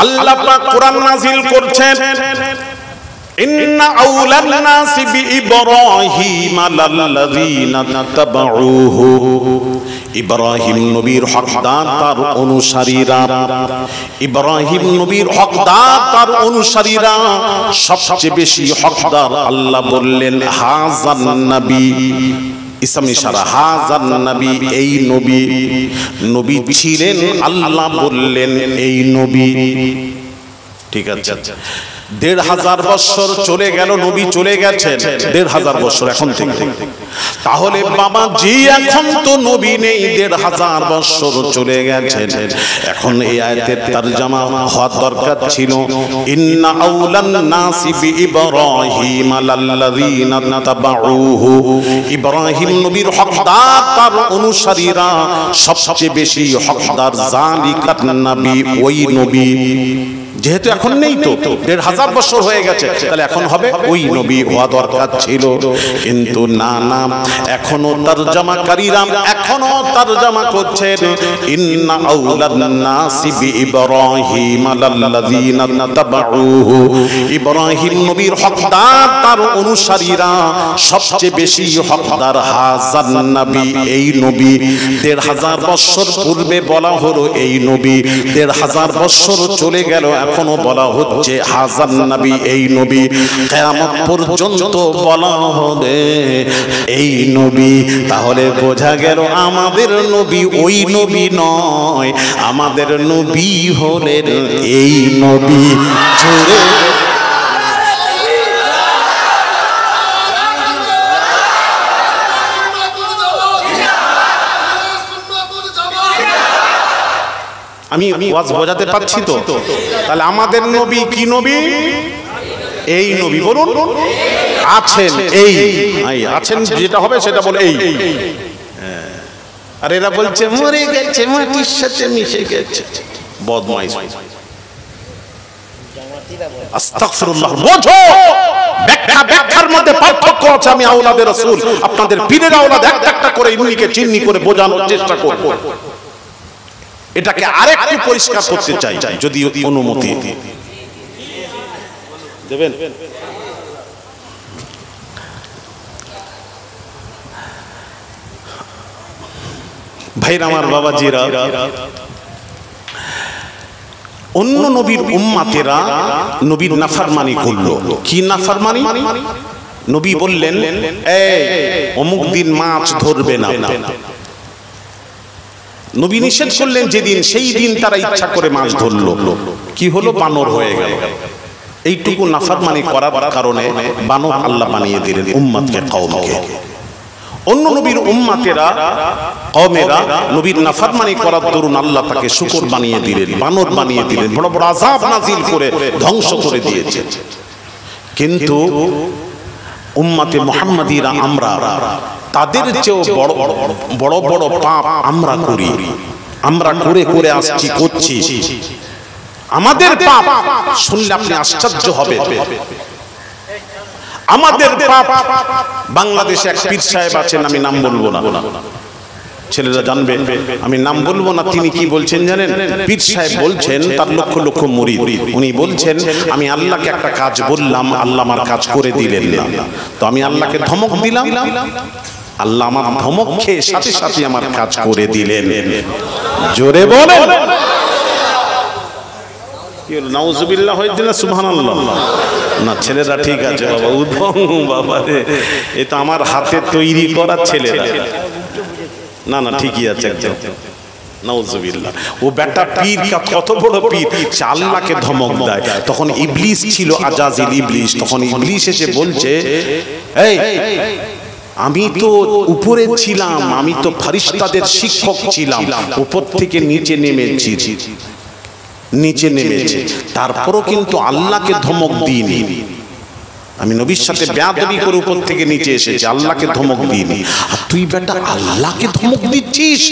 আল্লাহ পাক কোরআন নাযিল করছেন, ইন্না আউলান নাসি বিইব্রাহিম লাল্লাযীনা তাবাউহু। ইব্রাহিম নবীর হকদার তার অনুসারীরা, ইব্রাহিম নবীর হকদার তার অনুসারীরা সবচেয়ে বেশি হকদার। আল্লাহ বললেন হাযান নবী, ইসম ইশারা, হাযান নবী, এই নবী। নবী ছিলেন, আল্লাহ বললেন এই নবী। ঠিক আছে, ১৫০০ বছর চলে গেল, নবী চলে গেছেন ১৫০০ বছর এখন থেকে। তাহলে বাবা জি এখন তো নবী নেই, ১৫০০ বছর চলে গেছেন। এখন এই আয়াতের তরজমা হওয়ার দরকার ছিল, ইন্না আউলান নাসি বিইব্রাহিম লাল্লাযীনা তাবাউহু। ইব্রাহিম নবীর হকদার তার অনুসারীরা সবচেয়ে বেশি হকদার, যালিকান নবী, ওই নবী। যেহেতু এখন নেই তো ১৫০০ বছর হয়ে গেছে, তাহলে এখন হবে ওই নবী হওয়া দরকার ছিল। কিন্তু না না, এখনো তরজমাকারীরা এখনো তরজমা করছেন, ইন্না আউলান নাসি বিইব্রাহিম লাল্লাযীনা তাবাউহু। ইব্রাহিম নবীর হকদার তার অনুসারীরা সবচেয়ে বেশি হকদার, হাযান নবী, এই নবী। ১৫০০ বছর পূর্বে বলা হলো এই নবী, ১৫০০ বছর চলে গেল, এখনো বলা হচ্ছে হাযান নবী, এই নবী। কিয়ামত পর্যন্ত বলা হবে এই নবী। তাহলে বোঝা গেল আমাদের নবী ওই নবী নয়, আমাদের নবী হলেন এই নবী। জোরে আমি ওয়াজ বোঝাতে পারছি তো? তাহলে আমাদের নবী কি নবী? এই নবী। বলুন আছেন, এই আছেন, যেটা হবে সেটা বলে এই। আর এরা বলছে মরে গেছে, মাটির সাথে মিশে গেছে, বদমাইশ। আস্তাগফিরুল্লাহ। বোঝো, ব্যাখ্যার মধ্যে পার্থক্য আছে। আমি আওলাদে রাসূল, আপনাদের পীরের আওলাদ, একটা করে ইমনিকে চিন্নি করে বোঝানোর চেষ্টা করব। এটাকে আরেকটু পরিষ্কার করতে চাই, যদি অনুমতি দেবেন। ভাইরা আমার, বাবাজিরা, অন্য নবীর উম্মতেরা নবীর নাফরমানি করলো। কি নাফরমানি? নবী বললেন এই অমুক দিন মাছ ধরবে না। নবী নিষেধ করলেন যেদিন, সেই দিন তারা ইচ্ছা করে মাছ ধরলো। কি হলো? বানর হয়ে গেল। এইটুকু নাফরমানি করার কারণে বানর আল্লাহ বানিয়ে দিলেন উম্মতকে, কওমকে। অন্য নবীর উম্মতেরা, কওমেরা নবীর নাফরমানি করার দরুন আল্লাহ তাকে শুকর বানিয়ে দিলেন, বানর বানিয়ে দিলেন, বড় বড় আযাব নাজিল করে ধ্বংস করে দিয়েছে। কিন্তু উম্মতে মুহাম্মাদিরা আমরা তাদের চেয়েও বড় বড় পাপ আমরা করি, আমরা করে করে আসছি, করছি। আমাদের পাপ শুনলে আপনি আশ্চর্য হবেন। আমাদের পাপ, বাংলাদেশে এক পীর সাহেব আছেন, আমি নাম বলবো না, ছেলেরা জানবে, আমি নাম বলবো না। তিনি কি বলছেন জানেন? পীর সাহেব বলছেন, তার লক্ষ লক্ষ মুরিদ, উনি বলছেন আমি আল্লাহকে একটা কাজ বললাম, আল্লাহ আমার কাজ করে দিলেন না, তো আমি আল্লাহকে ধমক দিলাম, আল্লাহ আমার ধমক খেয়ে সাথে সাথে আমার কাজ করে দিলেন। জোরে বলেন নাউজুবিল্লাহ, হয়েছে না সুবহানাল্লাহ? না ছেলেরা ঠিক আছে বাবা, উদ্ভং বাবা রে, এ তো আমার হাতে তৈরি করা ছেলেরা। না না ঠিকই আছে একদম, নাউজুবিল্লাহ। ও বেটা পীর, কত বড় পীর, সে আল্লাহকে ধমক দেয়। তখন ইবলিস ছিল, আজাজিল ইবলিস। তখন ইবলিস এসে বলছে এই আমি তো উপরে ছিলাম, আমি তো ফেরেশতাদের শিক্ষক ছিলাম, উপর থেকে নিচে নেমেছি, নিচে নেমেছে, তারপরও কিন্তু আল্লাহকে ধমক দিইনি। আমি নবীর সাথে বেয়াদবি করে উপর থেকে নিচে এসেছি, আল্লাহকে ধমক দিইনি। আর তুই বেটা আল্লাহকে ধমক দিচ্ছিস,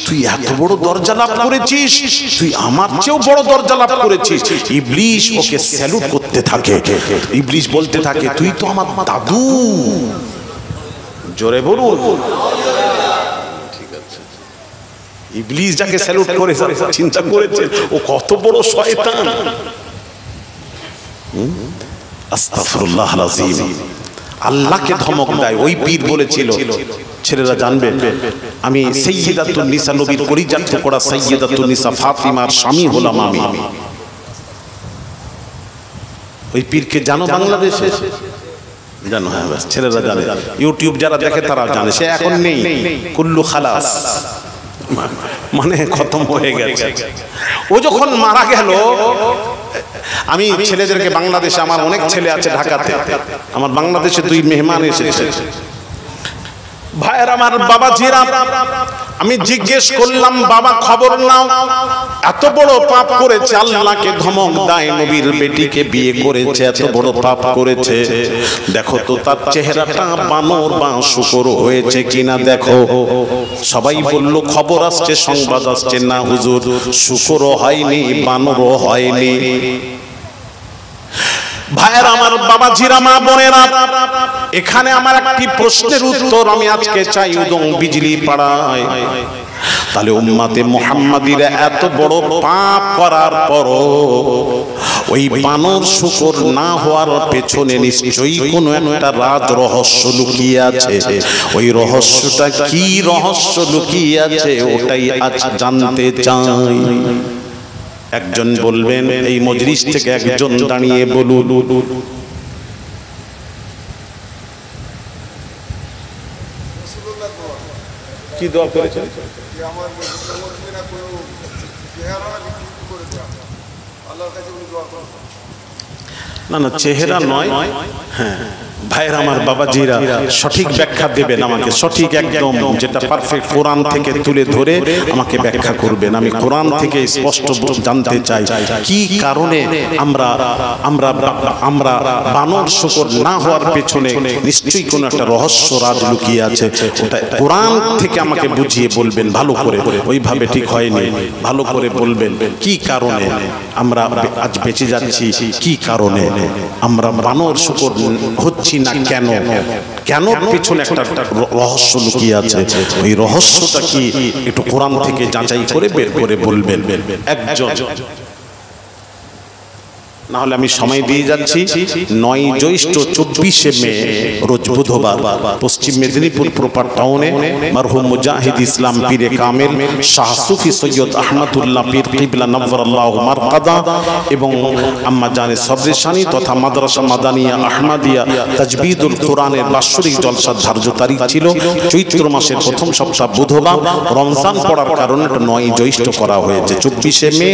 তুই এত বড় দরজা লাভ করেছিস, তুই আমার চেয়েও বড় দরজা লাভ করেছিস। ইবলিস ওকে স্যালুট করতে থাকে, ইবলিস বলতে থাকে তুই তো আমার দাদু। জোরে বলুন। ঠিক আছে, ইবলিস যাকে স্যালুট করে চিন্তা করেছেন ও কত বড় শয়তান। আস্তাগফিরুল্লাহ আল-আযীম। আল্লাহকে ধমক দেয়। ওই পীর বলেছিল, ছেলেরা জানবেন, আমি সাইয়্যিদাতুন নিসা, নবীর কলিজার টুকরা সাইয়্যিদাতুন নিসা ফাতিমার স্বামী হলাম আমি। ওই পীরকে জানো বাংলাদেশে? জানো? হ্যাঁ, ছেলেরা জানে, ইউটিউব যারা দেখে তারা জানে। সে এখন নেই, কুল্লু খালাস, মানে খতম হয়ে গেছে। ও যখন মারা গেল, আমি ছেলেদেরকে, বাংলাদেশে আমার অনেক ছেলে আছে ঢাকাতে, আমার বাংলাদেশে 2 মেহমান এসেছে ভাইয়ের আমার বাবাজিরা, আমি জিজ্ঞেস করলাম বাবা খবর নাও, এত বড় পাপ করেছে, আল্লাহকে ধমক দেয়, নবীর বেটিকে বিয়ে করেছে, এত বড় পাপ করেছে, দেখো তো তার চেহারাটা বানর বা শূকর হয়েছে কিনা দেখো। সবাই বলল খবর আসছে, সংবাদ আসছে, না হুজুর শূকরও হয়নি বানরও হয়নি। ভাইয়ের আমার বাবাজিরা, মা বোনেরা, এখানে আমার একটি প্রশ্নের উত্তর আমি আজকে চাই উদং বিজলি পাড়ায়। তাহলে উম্মতে মুহাম্মাদিরা এত বড় পাপ করার পরও ওই বানর শূকর না হওয়ার পেছনে নিশ্চয়ই কোনো একটা রাজ রহস্য লুকিয়ে আছে। ওই রহস্যটা কি রহস্য লুকিয়ে আছে, ওটাই আজ জানতে চাই। একজন বলবেন, এই মজলিস থেকে একজন দাঁড়িয়ে বলুন। কি দোয়া করেছেন? না না, চেহারা নয়। হ্যাঁ ভাইয়ের আমার বাবাজিরা, সঠিক ব্যাখ্যা দেবেন আমাকে, সঠিক একদম যেটা পারফেক্ট কোরআন থেকে তুলে ধরে আমাকে ব্যাখ্যা করবেন। আমি কোরআন থেকে স্পষ্ট জানতে চাই কি কারণে আমরা আমরা আমরা বানর শূকর না হওয়ার পেছনে নিশ্চয়ই কোনো একটা রহস্য রাজ লুকিয়ে আছে। ওটা কোরআন থেকে আমাকে বুঝিয়ে বলবেন ভালো করে, ওইভাবে ঠিক হয়নি, ভালো করে বলবেন কি কারণে আমরা আজ বেঁচে যাচ্ছি, কি কারণে আমরা বানর শূকর হচ্ছি না, কেন কেন পিছনে একটা রহস্য লুকিয়ে আছে। ওই রহস্যটা কি একটু কোরআন থেকে যাচাই করে বের করে বলবেন একজন, না হলে আমি সময় দিয়ে যাচ্ছি। 9 জ্যৈষ্ঠ 24শে মে রোজ বুধবার পশ্চিম মেদিনীপুর প্রপার টাউনে মরহুম মুজাহিদ ইসলাম পীরে কামেল শাহ সুফি সৈয়দ আহমদুল্লাহ পীর কিবলা নওয়ারাল্লাহু মারকাদা এবং আম্মা জানে সবরেশানি তথা মাদ্রাসা মাদানিয়া আহমদিয়া তাজবিদুল কোরআনের বাৎসরিক জলসার ধার্য তারিখ ছিল চৈত্র মাসের প্রথম সপ্তাহ বুধবার। রমজান পড়ার কারণে 9 জ্যৈষ্ঠ করা হয়েছে। 24শে মে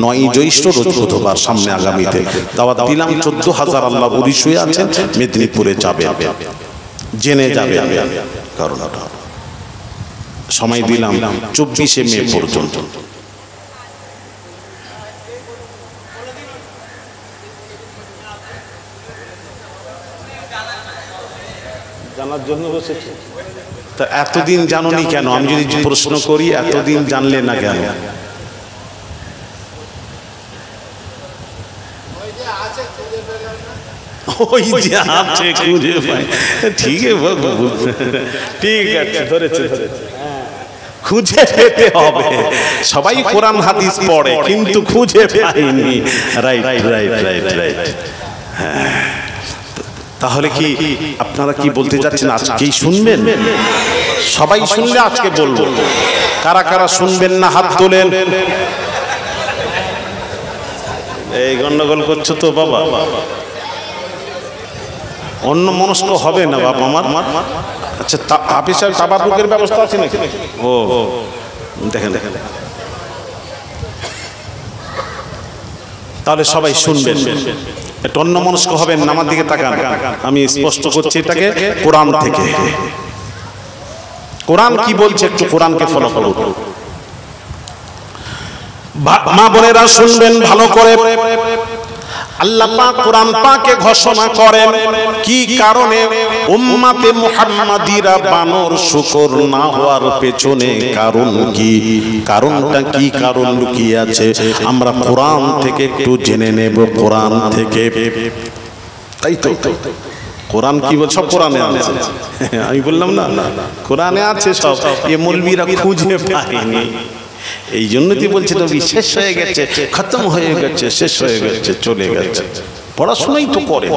9 জ্যৈষ্ঠ রোজ বুধবার সামনে আগামীতে দাওয়াত দিলাম। 14,000 আল্লাহ ওলি শুয়ে আছেন, মেদিনীপুরে যাবে, জেনে যাবে কারণটা। সময় দিলাম 24শে মে পর্যন্ত। জানার জন্য বসেছে। তা এতদিন জানোনি কেন? আমি যদি প্রশ্ন করি এতদিন জানলে না কেন? ওই যে আছে খুঁজে পাই, ঠিক আছে, ধরেছে, খুঁজে পেতে হবে। সবাই কোরআন হাদিস পড়ে কিন্তু খুঁজে পাইনি। Right right right right. হ্যাঁ, তাহলে কি আপনারা কি বলতে চাচ্ছেন আজকেই শুনবেন? সবাই শুনলে আজকে বলবো। কারা কারা শুনবেন না হাত তোলেন। এই গন্ডগোল করছো তো বাবা, অন্য মনস্ক হবে না বাবা আমার। আচ্ছা, হাফিজ সাহেব তাবারুকের ব্যবস্থা আছে নাকি? ও দেখেন দেখেন, তাহলে সবাই শুনবেন, একটু অন্য মনস্ক হবেন, আমার দিকে তাকান। আমি স্পষ্ট করছি এটাকে কোরআন থেকে। কোরআন কি বলছে একটু কোরআনকে ফলো করুন। মা বোনেরা শুনবেন ভালো করে। আল্লাহ পাক কোরআন পাকে ঘোষণা করেন কি কারণে উম্মতে মুহাম্মাদিরা বানর শূকর না হওয়ার পেছনে কারণ কি, কারণটা কি, কারণ লুকিয়ে আছে আমরা কোরআন থেকে একটু জেনে নেব। কোরআন থেকে, তাই তো কোরআন কি বলছো? কোরআনে আছে। আমি বললাম না কোরআনে আছে সব, এ মৌলবীরা খুঁজে পায়নি। এই জন্যই বলছে নবী শেষ হয়ে গেছে, খতম হয়ে গেছে, শেষ হয়ে গেছে, চলে গেছে। পড়াশোনাই তো করে।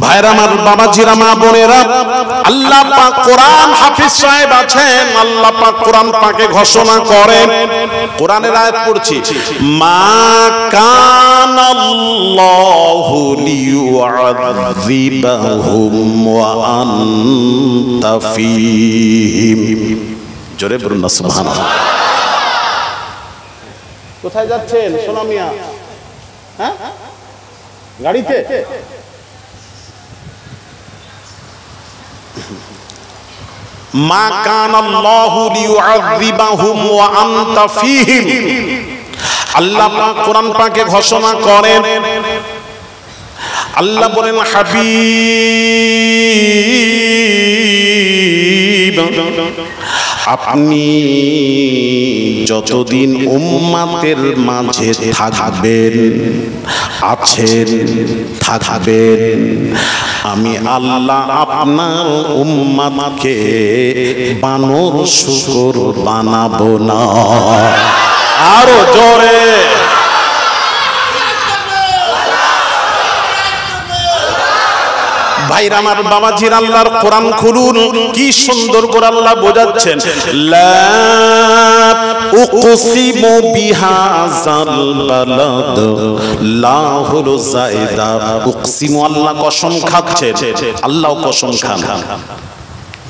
ভাইরা আমার, বাবাজিরা, মা বোনেরা, আল্লাহ পাক কোরআন হাফিজ সাহেব আছেন। আল্লাহ পাক কোরআন পাকে ঘোষণা করেন, কোরআনের আয়াত পড়ছি, মা কানাল্লাহু লিয়ুআযিবাহুম ওয়া আনতা ফীহিম। জোরে বলুন না সুবহানাল্লাহ। কোথায় যাচ্ছেন সোনা মিয়া? হ্যাঁ, গাড়িতে? মা কানাল্লাহু লিয়ুআযিবাহুম ওয়া আনতা ফীহিম। আল্লাহ পাক কোরআন পাকে ঘোষণা করেন, আল্লাহ বলেন, হাবিব আপনি যতদিন উম্মতের মাঝে থাকবেন, আছেন, থাকবেন, আমি আল্লাহ আপনার উম্মতকে বানর শুকর বানাবো না। আরো জোরে। ভাইরা আমার, বাবাজির, আল্লাহর কোরআন খুলুন, কি সুন্দর করে আল্লাহ বোঝাচ্ছেন। লা উকসিমু বিহাযাল বালাদ, লা হলো জায়দা, উকসিমু আল্লাহ কসম খাচ্ছেন, আল্লাহ কসম খান।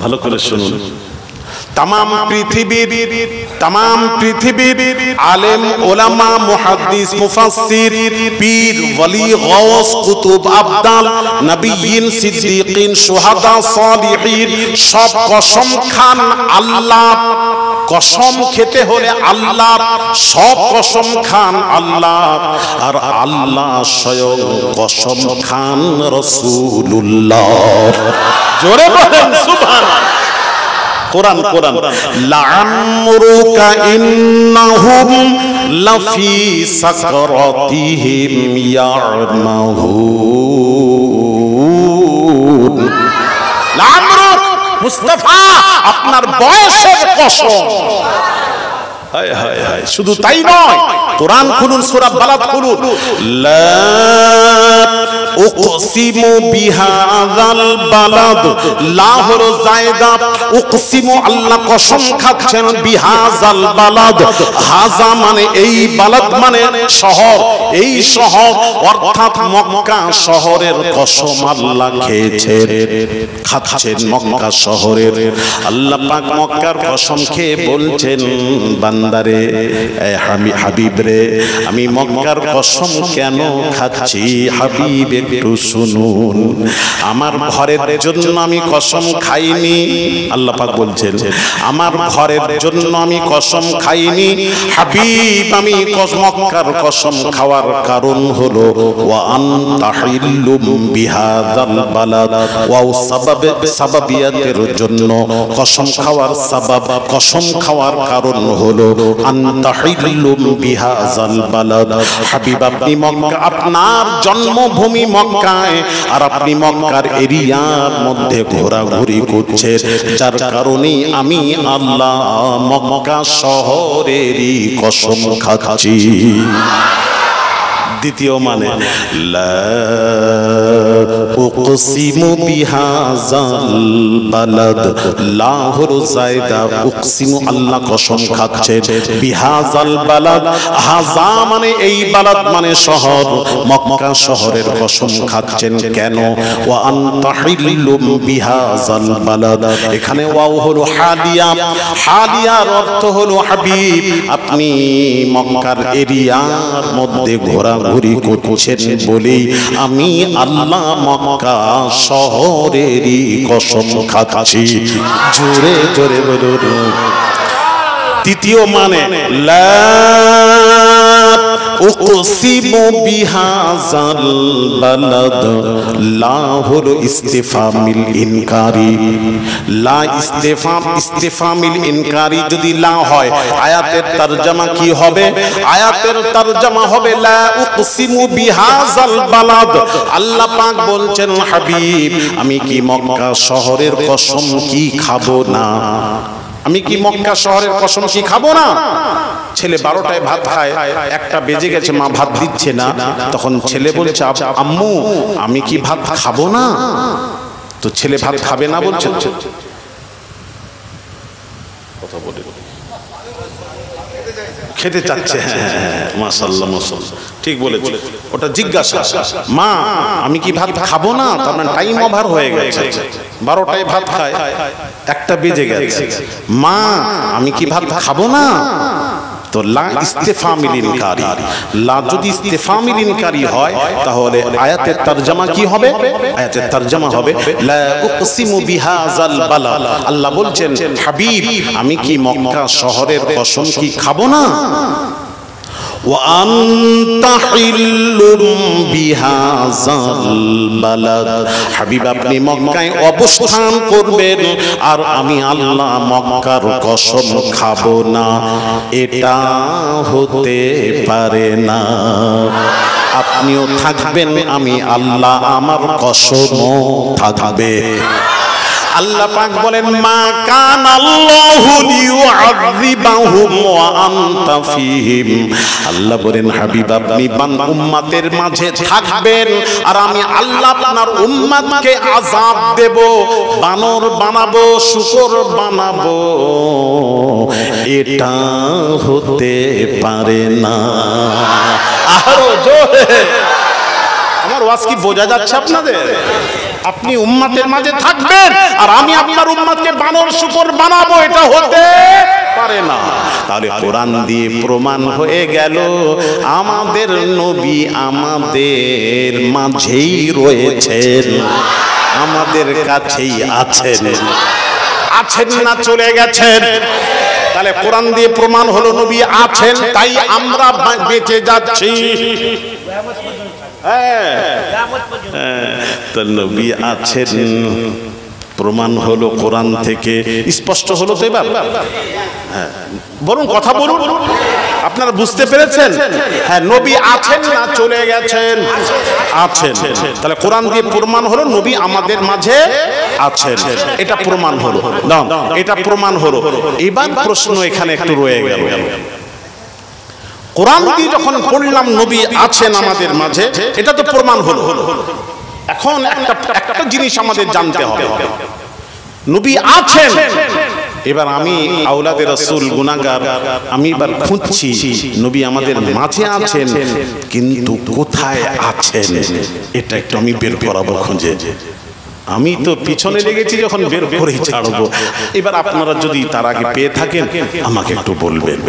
ভালো করে শুনুন। तमाम पृथ्वीर आलेम उलमा मुहद्दिस मुफस्सिर पीर वली गौस कुतुब अब्दाल नबीयीन सिद्दीकीन शुहादा सालिहीन सब कसम खान अल्लाह कसम खेते होले अल्लाह सब कसम खान अल्लाह और अल्लाह स्वयं कसम खान रसूलुल्लाह। जोरे बोलें सुभान कुरान कुरान लामरुका इन्नहुम लफी सकरातिहिम यामाहुन। लामरुक मुस्तफा আপনার বয়সের কসম। হায় হায় হায়, শুধু তাই নয়, কোরআন খুলুন, সূরা বালাদ খুলুন। লা উকসিমু বিহাযাল বালাদ, লা হলো জায়দা, উকসিমু আল্লাহ কসম খাচ্ছেন, বিহাযাল বালাদ, হাযা মানে এই, বালাদ মানে শহর, এই শহর অর্থাৎ মক্কা শহরের কসম আল্লাহ খেয়েছেন, খাচ্ছেন মক্কা শহরের। আল্লাহ পাক মক্কার কসম খেয়ে বলছেন, বান্দারে, হাবিব রে, আমি মক্কার কসম কেন খাচ্ছি হাবিব একটু শুনুন। আমার ঘরের জন্য আমি কসম খাইনি, আল্লাহ পাক বলছেন, আমার ঘরের জন্য আমি কসম খাইনি হাবিব, আমি মক্কার কসম খাওয়ার কারণ হলো ওয়া আনতা হিল্লুম বিহাযাল বালাদ, ওয়াও সাবাবিয়াতের জন্য কসম খাওয়ার সাবাব, কসম খাওয়ার কারণ হলো আনতা হিল্লুম বিহাযাল বালাদ। হাবিব আপনি মক্কা, আপনার জন্মভূমি মক্কায়, আর আপনি মক্কার এরিয়ার মধ্যে ঘোরাঘুরি করছেন, যার কারণে আমি আল্লাহ মক্কা শহরেরই কসম খাচ্ছি। দ্বিতীয় মানে লা উকসিমু বিহাযাল বালাদ, লা হলো জায়দা, উকসিমু আল্লাহ কসম খাচ্ছেন, বিহাযাল বালাদ, হাযা মানে এই, বালাদ মানে শহর, মক্কা শহরের কসম খাচ্ছেন কেন? ওয়া আনতা হিল্লুম বিহাযাল বালাদ, এখানে ওয়াও হলো হালিয়া, হালিয়ার অর্থ হলো হাবিব আপনি মক্কার এরিয়ার মধ্যে ঘোরাঘুরি করছেন বলেই আমি আল্লাহ মক্কা শহরেরই কসম খাচ্ছি। জোরে জোরে বলুন। তৃতীয় মানে লা উকসিমু বিহাযাল বালাদ, লা হলো ইস্তিফামিল ইনকারি। লা ইস্তিফামিল ইনকারি যদি লা হয়, আয়াতের তরজমা কি হবে? আয়াতের তরজমা হবে লা উকসিমু বিহাযাল বালাদ। আল্লাহ পাক বলছেন, হাবিব আমি কি মক্কা শহরের কসম কি খাবো না? আমি কি মক্কা শহরের কসম কি খাবো না? ছেলে 12টায় ভাত খায়, 1টা বেজে গেছে, মা ভাত দিচ্ছে না, তখন ছেলে বলছে, আম্মু আমি কি ভাত খাবো না? তো ছেলে ভাত খাবে না বলছে, কথা বলে খেতে চাচ্ছে। মাশাআল্লাহ মাশাআল্লাহ, ঠিক বলেছে। ওটা জিজ্ঞাসা, মা আমি কি ভাত খাবো না? তার মানে টাইম ওভার হয়ে গেছে, 12টায় ভাত খায়, 1টা বেজে গেছে, মা আমি কি ভাত খাবো না? তো লা ইস্তিফামিল ইনকারি। লা যদি ইস্তিফামিল ইনকারি হয়, তাহলে আয়াতের তরজমা কি হবে? আয়াতের তরজমা হবে লা উকসিমু বিহাযাল বালাদ। আল্লাহ বলছেন, হাবিব আমি কি মক্কা শহরের কসম কি খাবো না? ওয়া আনতা হিল্লুম বিহাযাল বালাদ, হাবিব আপনি মক্কায় অবস্থান করবেন আর আমি আল্লাহ মক্কার কসম খাবো না, এটা হতে পারে না। আপনিও থাকবেন, আমি আল্লাহ আমার কসমও থাকবে। আল্লাহ পাক বলেন, মা কান আল্লাহু লিয়ুআযিবাহুম ওয়া আনতা ফীহিম। আল্লাহ বলেন, হাবিব আপনি উম্মতের মাঝে থাকবেন আর আমি আল্লাহ আপনার উম্মতকে আযাব দেব, বানর বানাবো, শূকর বানাবো, এটা হতে পারে না। আরো জোরে, আমার ওয়াজ কি বোঝা যাচ্ছে আপনাদের? আপনি উম্মতের মাঝে থাকবেন আর আমি আপনার উম্মতকে বানর শূকর বানাবো, এটা হতে পারে না। তাহলে কোরআন দিয়ে প্রমাণ হয়ে গেল আমাদের নবী আমাদের মাঝেই রয়েছেন, আমাদের কাছেই আছেন। আছেন না চলে গেছেন? তাহলে কোরআন দিয়ে প্রমাণ হলো নবী আছেন, তাই আমরা বেঁচে যাচ্ছি। তো নবী আছেন প্রমাণ হলো কোরআন থেকে, স্পষ্ট হলো। তো এবার বলুন, কথা বলুন, আপনারা বুঝতে পেরেছেন? হ্যাঁ, নবী আছেন না চলে গেছেন? আছেন। তাহলে কোরআন দিয়ে প্রমাণ হলো নবী আমাদের মাঝে আছেন, এটা প্রমাণ হলো। না, এটা প্রমাণ হলো। এবার প্রশ্ন এখানে একটু রয়ে গেল, কোরআন দিয়ে যখন পড়লাম নবী আছেন আমাদের মাঝে, এটা তো প্রমাণ হলো। এখন একটা জিনিস আমাদের জানতে হবে, নবী আছেন। এবার আমি আওলাদে রাসূল গুনাহগার, আমি এবার খুঁজছি নবী আমাদের মাঝে আছেন, কিন্তু কোথায় আছেন এটা একটু আমি বের করাবো খুঁজে। আমি তো পিছনে লেগেছি, যখন বের করেই ছাড়বো। এবার আপনারা যদি তার আগে পেয়ে থাকেন আমাকে একটু বলবেন,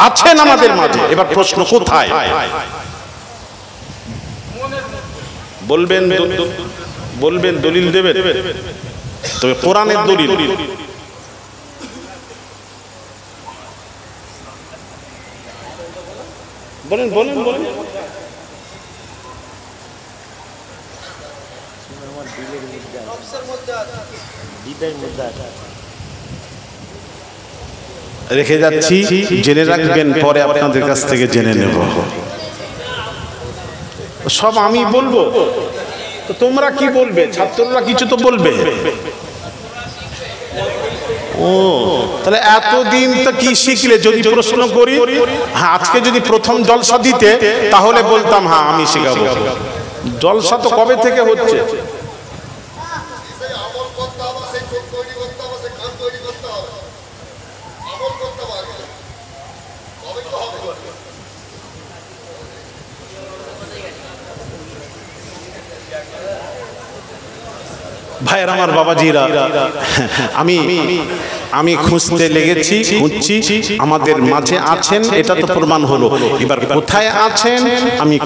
আছেন আমাদের মাঝে। এবার প্রশ্ন কোথায় বলবেন, বলবেন, দলিল দেবেন, তবে কোরআনের দলিল। বলেন বলেন বলেন। রেখে যাচ্ছি, জেনে রাখবেন, পরে আপনাদের কাছ থেকে জেনে নেব। সব আমি বলবো তো তোমরা কি বলবে? ছাত্ররা কিছু তো বলবে। ও তাহলে এতদিন তো কি শিখলে? যদি প্রশ্ন করি, হ্যাঁ আজকে যদি প্রথম জলসা দিতে তাহলে বলতাম হ্যাঁ আমি শেখাবো। জলসা তো কবে থেকে হচ্ছে? ভাইয়ের আমার, বাবাজিরা, আমি খুঁজতে লেগেছি, খুঁজছি, আমাদের মাঝে আছেন, এটা তো প্রমাণ হলো। এবার কোথায় আছেন আমি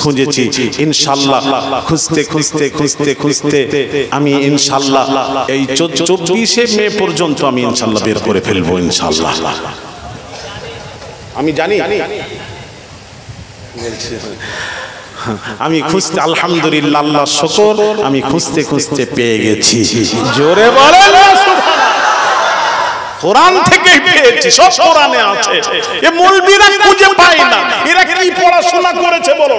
খুঁজেছি, ইনশাআল্লাহ খুঁজতে খুঁজতে খুঁজতে খুঁজতে আমি ইনশাআল্লাহ এই 24শে মে পর্যন্ত আমি ইনশাআল্লাহ বের করে ফেলবো ইনশাআল্লাহ। আমি জানি আমি খুঁজতে, আলহামদুলিল্লাহ, আল্লাহ শুকর, আমি খুঁজতে খুঁজতে পেয়ে গেছি। জোরে বলেন কোরআন থেকে পেয়েছি, সব কোরআনে আছে। এ মৌলবীরা খুঁজে পায় না, এরা কি পড়াশোনা করেছে বলো?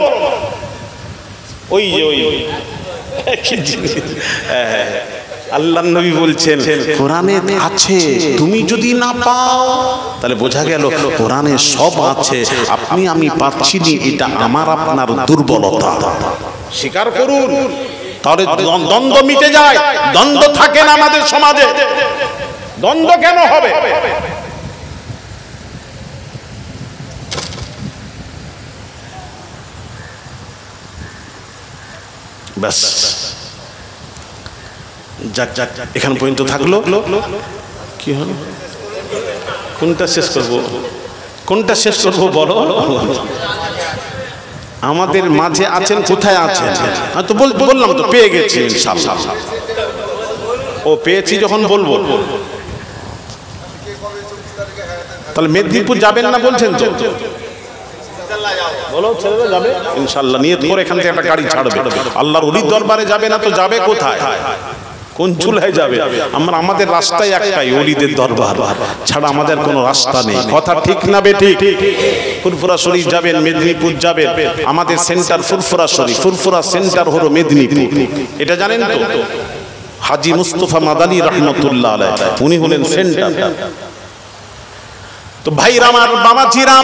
ওই আল্লাহর নবী বলছেন কোরআনে আছে, তুমি যদি না পাও তাহলে বোঝা গেল কোরআনে সব আছে, আপনি আমি পাচ্ছি না, এটা আমার আপনার দুর্বলতা। স্বীকার করুন, তাহলে দ্বন্দ্ব মিটে যায়। দ্বন্দ্ব থাকে না আমাদের সমাজে। দ্বন্দ্ব কেন হবে? ব্যাস, যাক যাক, এখান পর্যন্ত থাকলো। কি হলো? কোনটা শেষ করব? কোনটা শেষ করব বলো? আমাদের মাঝে আছেন, কোথায় আছেন? তো বললাম তো পেয়ে গেছি ইনশাআল্লাহ। ও পেয়েছি যখন বলবো, তাহলে মেদিনীপুর যাবেন না বলছেন তো? বলো, ছেলেরা যাবে ইনশাআল্লাহ, নিয়ত করে এখান থেকে একটা গাড়ি ছাড়বে। আল্লাহর ওলির দরবারে যাবে না তো যাবে কোথায়? কোন চুলায় যাবে? আমাদের রাস্তায় একটাই, ওলিদের দরবার ছাড়া আমাদের কোনো রাস্তা নেই। কথা ঠিক না বেঠিক? ফুরফুরা শরীফ যাবেন, মেদিনীপুর যাবেন, আমাদের সেন্টার ফুরফুরা শরীফ, ফুরফুরা সেন্টার হলো মেদিনীপুর। এটা জানেন তো? হাজী মুস্তাফা মাদানী রহমতুল্লাহ আলাইহি, উনি হলেন সেন্টার। তো ভাইরা আমার, বাবাজিরা,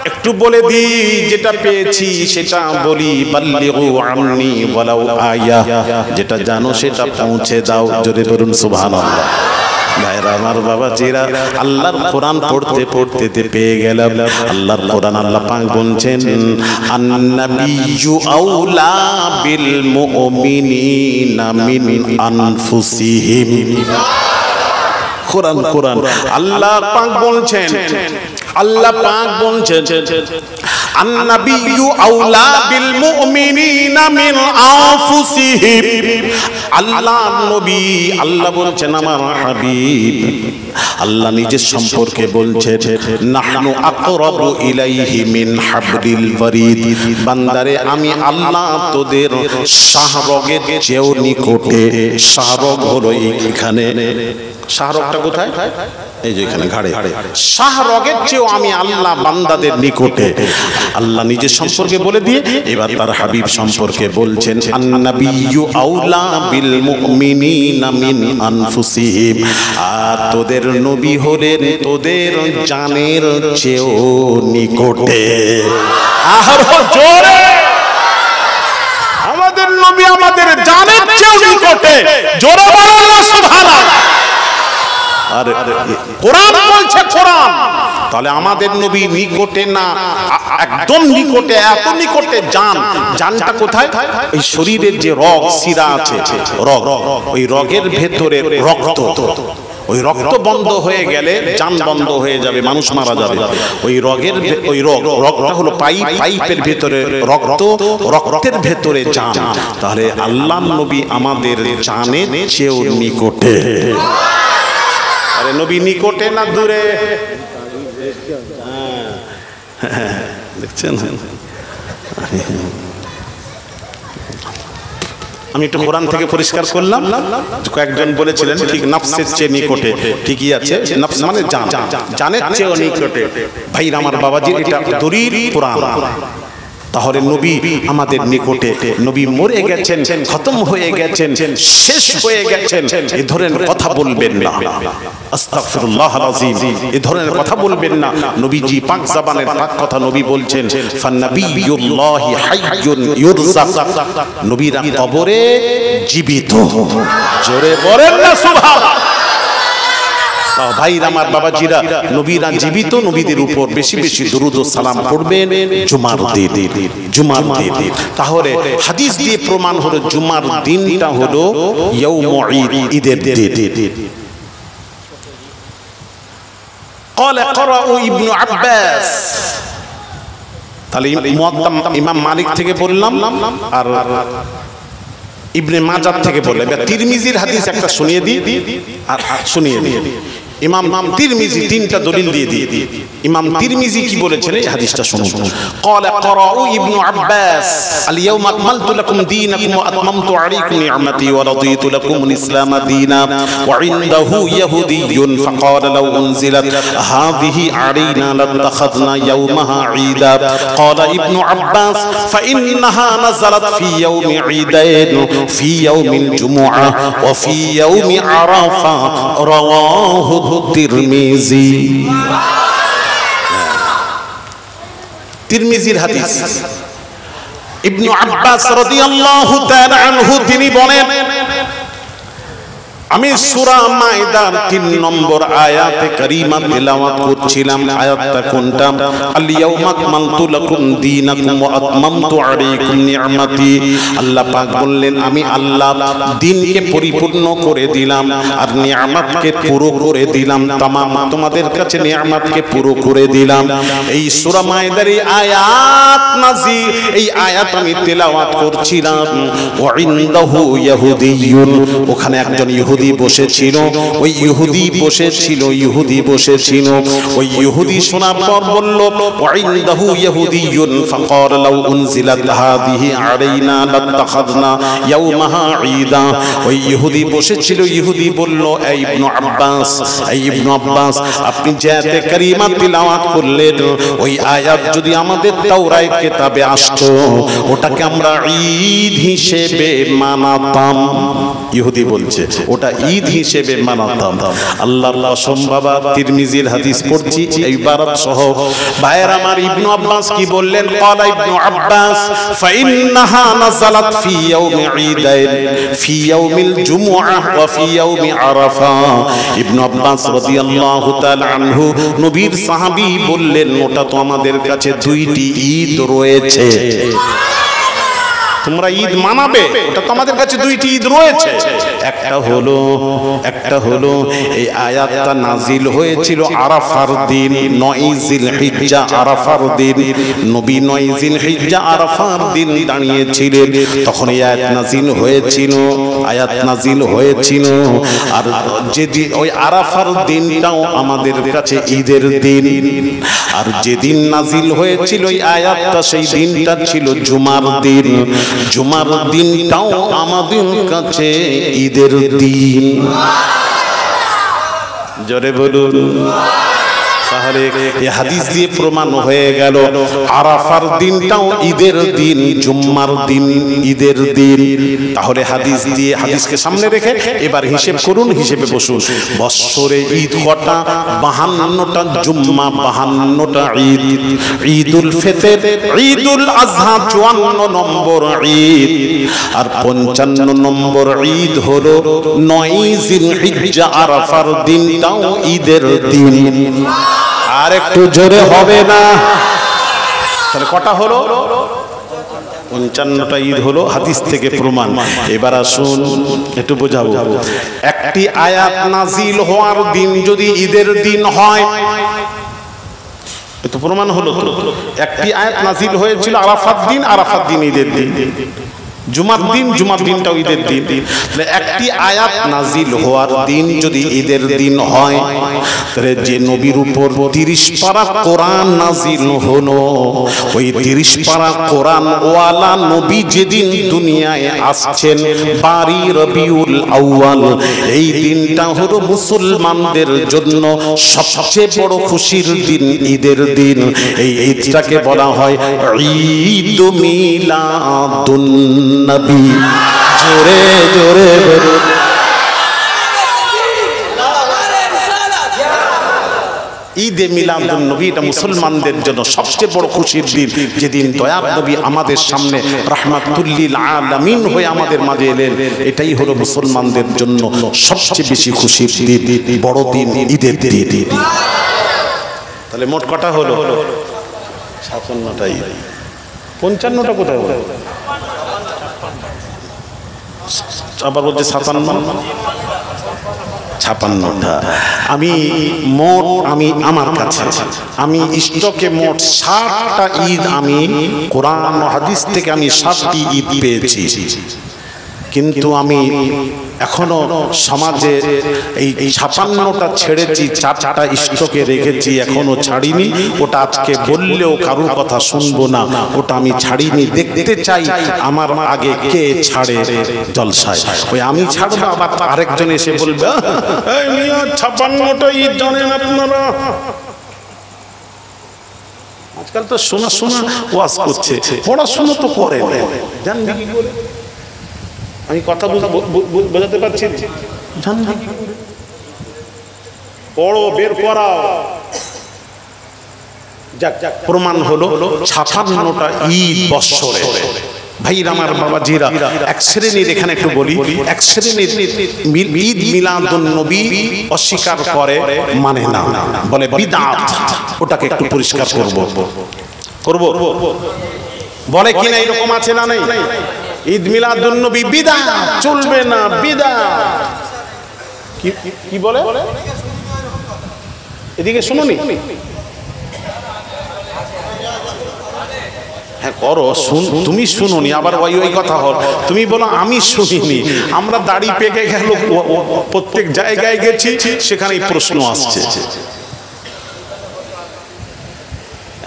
একটু বলে দি, যেটা পেয়েছি সেটা বলি। বাল্লিগু আন্নি ওয়ালাউ আয়া, যেটা জানো সেটা পৌঁছে দাও। জোরে বলুন সুবহানাল্লাহ। ভাইরা আমার, বাবাজিরা, আল্লাহর কোরআন পড়তে পড়তে পেয়ে গেলাম আল্লাহর কোরআন। আল্লাহ পাক বলছেন, আন-নাবিয়্যু আউলা বিল মুমিনিনা মিন আনফুসিহিম। কোরআন কোরআন আল্লাহ পাক বলছেন, আল্লাহ পাক বলছেন, আন-নাবিয়্যু আউলা বিল মুমিনিনা মিন আনফুসিহিম। আল্লাহ নবী, আল্লাহ বলছেন আমার হাবিব, আল্লাহ নিজের সম্পর্কে বলছেন, নাহনু আকরাবু ইলাইহি মিন হাবলিল ওয়ারিদ। বান্দারে, আমি আল্লাহ তোদের শাহরগের চেয়েও নিকটে। শাহরগ হলো এখানে, শাহরগটা কোথায়? এই যে এখানে ঘাড়ে। শাহরগের চেয়েও আমি আল্লাহ বান্দাদের নিকটে। আল্লাহ নিজের সম্পর্কে বলে দিয়ে এবার তার হাবিব সম্পর্কে বলছেন, আন-নাবিয়্যু আউলা বিল মুমিনিনা মিন আনফুসিহিম। আর তোদের নবী হলেন তোদের জানের চেয়েও নিকটে। আরো জোরে, আমাদের নবী আমাদের জানের চেয়েও নিকটে। জোরে বলো আল্লাহ সুবহানাল্লাহ। আরে কোরআন বলছে, কোরআন। তাহলে আমাদের নবী নিকটে না, একদম নিকটে, এত নিকটে। জানটা কোথায়? এই শরীরের যে রগ শিরা আছে, রগ, ওই রগের ভেতরে রক্ত। ওই রক্ত বন্ধ হয়ে গেলে জান বন্ধ হয়ে যাবে, মানুষ মারা যাবে। ওই রগের, ওই রগটা হলো পাইপের ভেতরে রক্ত, রক্তের ভেতরে জান। তাহলে আল্লাহর নবী আমাদের জানের চেয়েও নিকটে। আরে নবী নিকটে না দূরে? দেখছেন? আমি একটু কোরআন থেকে পরিষ্কার করলাম। কয়েকজন বলেছিলেন ঠিক নফসের চেয়ে নিকটে, ঠিকই আছে। নফস মানে জান, জানের চেয়েও নিকটে। ভাইরা আমার, বাবাজি, এটা দলিল কোরআন। তাহলে নবী আমাদের নিকটে। নবী মরে গেছেন, খতম হয়ে গেছেন, শেষ হয়ে গেছেন, এই ধরনের কথা বলবেন না। আস্তাগফিরুল্লাহল আযীম, এই ধরনের কথা বলবেন না। নবীজি পাক জবানের পাক কথা নবী বলছেন, ফান্নাবিয়ুল্লাহি হাইয়ুন ইউরযাক। নবীরা কবরে জীবিত। জোরে বলেন না সুবহানাল্লাহ। ভাইরা আমার, বাবাজিরা, নবীরা জীবিত। নবীদের উপর বেশি বেশি দরুদ ও সালাম পড়বেন জুমার দিন, জুমার দিন। তাহলে হাদিস দিয়ে প্রমাণ হলো জুমার দিনটা হলো ইয়াউমুল ঈদ, ঈদের দিন। قال قرأ ابن عباس। তাহলে মুয়াত্তা ইমাম মালিক থেকে বললাম, আর ইবনে মাজাহ থেকে বললাম। তিরমিজির হাদিস একটা শুনিয়ে দিই, আর শুনিয়ে দিই। ইমাম তিরমিজি তিনটা দলিল দিয়ে দিয়ে ইমাম তিরমিজি কি বলেছেন এই হাদিসটা শুনুন قال قرأوا ابن عباس اليوم أكملت لكم دينكم وأتممت عليكم نعمتي ورضيت لكم الإسلام دينا وعنده يهودي فقال لو أنزلت هذه علينا لاتخذنا يومها عيدا قال ابن عباس فإنها نزلت في يوم عيدين في يوم الجمعة وفي يوم عرفة رواه الترمذي তিরমিজির হাদিস ইবনে আব্বাস রাদিয়াল্লাহু তাআলা আনহু তিনি বলেন আমি সূরা মাইদার 3 নম্বর আয়াতে কারীমা তেলাওয়াত করছিলাম আয়াতটা কোনটা আল ইয়াউমা আকমালতু লাকুম দীনাকুম ওয়া আতমামতু আলাইকুম নি'মাতি আল্লাহ পাক বললেন আমি আল্লাহ দ্বীনকে পরিপূর্ণ করে দিলাম আর নিয়ামতকে পুরো করে দিলাম तमाम তোমাদের কাছে নিয়ামতকে পুরো করে দিলাম এই সূরা মাইদার এই আয়াত নাযিল এই আয়াত আমি তেলাওয়াত করছিলাম ওয়া ইনদাহু ইয়াহুদিয়ুন ওখানে একজন ইহুদি বসেছিল ওই ইহুদি বসেছিল ওই ইহুদি শোনার পর বলল ওয়াইনদাহু ইহুদিয়ুন ফাকাল লাউ উনজিলাত হাদিহি আলাইনা লাত্তাখাযনা ইয়াওমাহা ঈদা ওই ইহুদি বসেছিল ইহুদি বলল এই ইবনে আব্বাস আপনি যে আয়াতে কারীমা তিলাওয়াত করলেন ওই আয়াত যদি আমাদের তাওরাত কিতাবে আসতো ওটাকে আমরা ঈদ হিসেবে মানাতাম ইহুদি বলছে ওটা ঈদ হিসেবে মানাতাম আল্লাহর কসম বাবা তিরমিজির হাদিস পড়ছি এই ইবারত সহ ভাইয়ের আমার ইবনে আব্বাস কি বললেন ক্বালা ইবনে আব্বাস ফাইন্নাহা নাযালাত ফি ইয়াউমি ঈদাইন ফি ইয়াউমিল জুমআহ ওয়া ফি ইয়াউমি আরাফা ইবনে আব্বাস রাদিয়াল্লাহু তাআলা আনহু নবীর সাহাবী বললেন ওটা তো আমাদের কাছে দুইটি ঈদ রয়েছে তোমরা ঈদ মানাবে ওটা তো আমাদের কাছে দুইটি ঈদ রয়েছে একটা হলো এই আয়াতটা নাজিল হয়েছিল আরাফার দিন 9 জিলহিজ্জা আরাফার দিন নবী 9 জিলহিজ্জা আরাফার দিন দাঁড়িয়েছিলেন তখন এই আয়াত নাজিল হয়েছিল আর যেদিন ওই আরাফার দিনটাও আমাদের কাছে ঈদের দিন আর যেদিন নাজিল হয়েছিল এই আয়াতটা সেই দিনটা ছিল জুমার দিন জুমার দিনটাও আমাদের কাছে ঈদের দিন জোরে বলুন তাহলে এই হাদিস দিয়ে প্রমাণ হয়ে গেল আরাফার দিনটাও ঈদের দিন জুম্মার দিন ঈদের দিন তাহলে হাদিসকে সামনে রেখে এবার হিসাব করুন হিসেবে বসুন বৎসরে ঈদ কটা 52টা জুম্মা 52টা ঈদ ঈদুল ফিতর ঈদুল আযহা 54 নম্বর ঈদ আর 55 নম্বর ঈদ হলো 9 জিলহিজ্জা আরাফার দিনটাও ঈদের দিন আর একটু জোরে হবে না তাহলে কটা হলো 55টা ঈদ হলো হাদিস থেকে প্রমাণ এবার আসুন একটু বোঝাবো একটি আয়াত নাজিল হওয়ার দিন যদি ঈদের দিন হয় তো প্রমাণ হলো একটি আয়াত নাজিল হয়েছিল আরাফাত দিন ঈদের দিন জুমার দিনটাও ঈদের দিন তাহলে একটি আয়াত নাজিল হওয়ার দিন যদি ঈদের দিন হয় তাহলে যে নবীর উপর 30 পারা কোরআন নাজিল হলো ওই 30 পারা কোরআন ওয়ালা নবী যেদিন দুনিয়ায় আসছেন 12 রবিউল আউয়াল এই দিনটা হলো মুসলমানদের জন্য সবচেয়ে বড় খুশির দিন ঈদের দিন এই ঈদটাকে বলা হয় ঈদ মিলাদুন নবী জোরে জোরে বলুন ঈদে মিলাদুন নবী এটা মুসলমানদের জন্য সবচেয়ে বড় খুশির দিন যেদিন দয়ার নবী আমাদের সামনে রাহমাতুল লিল আলামিন হয়ে আমাদের মাঝে এলেন এটাই হলো মুসলমানদের জন্য সবচেয়ে বেশি খুশির দিন বড় দিন ঈদের দিন তাহলে মোট কটা হলো 57টা ঈদ 55টা কোথায় হলো আবার বলছে 56টা আমার কাছে আমি স্টকে মোট 60টা ঈদ আমি কোরআন ও হাদিস থেকে আমি 7টি ঈদ পেয়েছি কিন্তু আমি এখনো সমাজে এই 56টা ছেড়েছি, 4টা স্টকে রেখেছি, এখনো ছাড়িনি। ওটা আজকে বললেও কারোর কথা শুনবো না, ওটা আমি ছাড়িনি। দেখতে চাই আমার আগে কে ছাড়ে জলসায়। ওই আমি ছাড়বো, আবার আরেকজন এসে বলবে 56টা ঈদ জানেন আপনারা। আজকাল তো শোনা শোনা ওয়াজ করছে, পড়াশোনা তো করে জানবি কি করে? আমি কথা বোঝাতে পারছি? পড়ো, বের করাও। যাক যাক, প্রমাণ হলো 56টা ঈদ বৎসরে। ভাইরা আমার, বাবাজিরা, এক শ্রেণীর, এখানে একটু বলি, এক শ্রেণীর ঈদ মিলাদুন নবী অস্বীকার করে, মানে না, বলে বিদআত। ওটাকে একটু পরিষ্কার করব। বলে কিনা এরকম আছে না নাই? ঈদ মিলাদুন নবী বিদআত, চলবে না, বিদআত। কি বলে? এদিকে শুনুনি, হ্যাঁ করো, তুমি শুনুনি, আবার ওই কথা হল, তুমি বলো আমি শুনিনি। আমরা দাড়ি পেকে গেল, প্রত্যেক জায়গায় গেছি, সেখানে প্রশ্ন আসছে।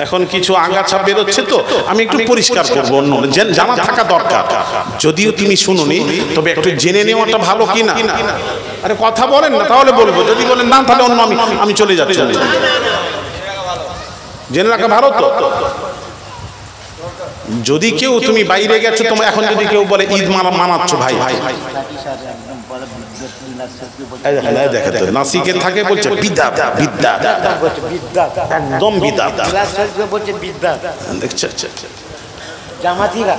এখন কিছু আগাছা বেরোচ্ছে, তো আমি একটু পরিষ্কার করবো, অন্য জানা থাকা দরকার। যদিও তুমি শুনুনি, তবে একটু জেনে নেওয়াটা ভালো কি না? আরে কথা বলেন না, তাহলে বলবো। যদি বলেন না, তাহলে অন্য আমি চলে যাচ্ছি। জেনে রাখা ভালো তো। যদি কেউ, তুমি বাইরে গেছো, তোমার এখন যদি কেউ বলে ঈদ মানাচ্ছ, ভাই দেখে নাসিকে থাকে, বলছে বিদআত, বিদআত, একদম বিদআত, দেখছে জামাতিরা।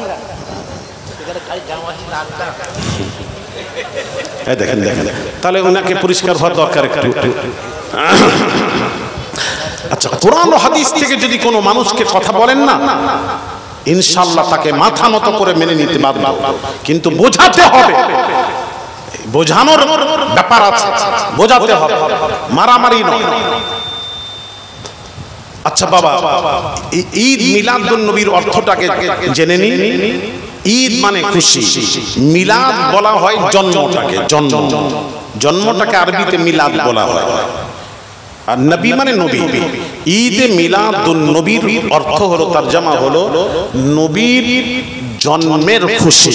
দেখেন, তাহলে ওনাকে পরিষ্কার হওয়ার দরকার একটু। আচ্ছা, কোরআন ও হাদিস থেকে যদি কোনো মানুষকে কথা বলেন না, ইনশাআল্লাহ তাকে মাথা নত করে মেনে নিতে বাধ্য, কিন্তু বোঝাতে হবে। বোঝানোর ব্যাপার আছে, বোঝাতে হবে, মারামারি নয়। আচ্ছা বাবা, ঈদ মিলাদুন নবীর অর্থটাকে জেনে নিন। ঈদ মানে খুশি, মিলাদ বলা হয় জন্মটাকে, জন্মটাকে আরবিতে মিলাদ বলা হয়, আর নবী মানে নবী। ঈদে মিলাদুন নবীর অর্থ হলো, তরজমা হলো নবীর জন্মের খুশি,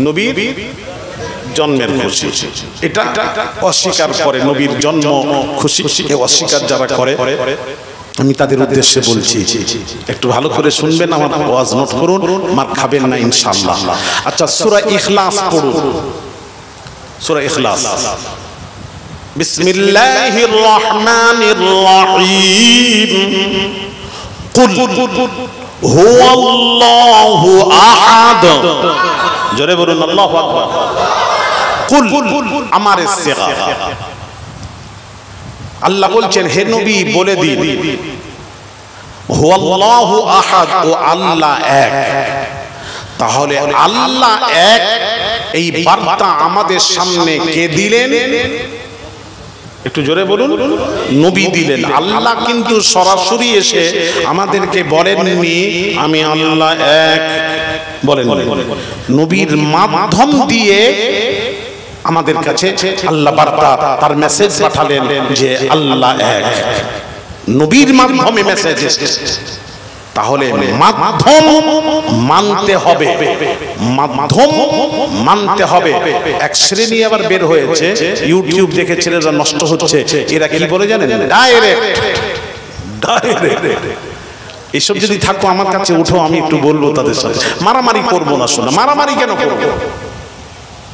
নবীর জন্মের খুশি। এটা অস্বীকার করে, নবীর জন্ম খুশি অস্বীকার যারা করে, আমি তাদের উদ্দেশ্যে বলছি, একটু ভালো করে শুনবেন, আমার ওয়াজ নোট করুন, মার খাবেন না ইনশাআল্লাহ। আচ্ছা, সূরা ইখলাস পড়ুন, সূরা ইখলাস। বিসমিল্লাহির রহমানির রহিম। কুল হুয়াল্লাহু আহাদ। জোরে বলুন আল্লাহু আকবার। কুল, আমার সিগা। আল্লাহ বলছেন, হে নবী বলে দিন, হুয়াল্লাহু আহাদ, ও আল্লাহ এক। তাহলে আল্লাহ এক, এই বার্তা আমাদের সামনে কে দিলেন? একটু জোরে বলুন। নবী দিলেন। আল্লাহ কিন্তু সরাসরি এসে আমাদেরকে বলেননি আমি আল্লাহ এক, বলেন, নবীর মাধ্যম দিয়ে আমাদের কাছে আল্লাহ বার্তা, তার মেসেজ পাঠালেন যে আল্লাহ এক, নবীর মাধ্যমে মেসেজ এসেছে। তাহলে মাধ্যম মানতে হবে, মাধ্যম মানতে হবে। এক শ্রেণী আবার বের হয়েছে, ইউটিউব দেখে ছেলেরা নষ্ট হচ্ছে, এরা কি বলে জানেন? ডাইরেক্ট। এইসব যদি থাকো আমার কাছে উঠো, আমি একটু বলবো তাদের সাথে। মারামারি করবো না, শোনা, মারামারি কেন করবো?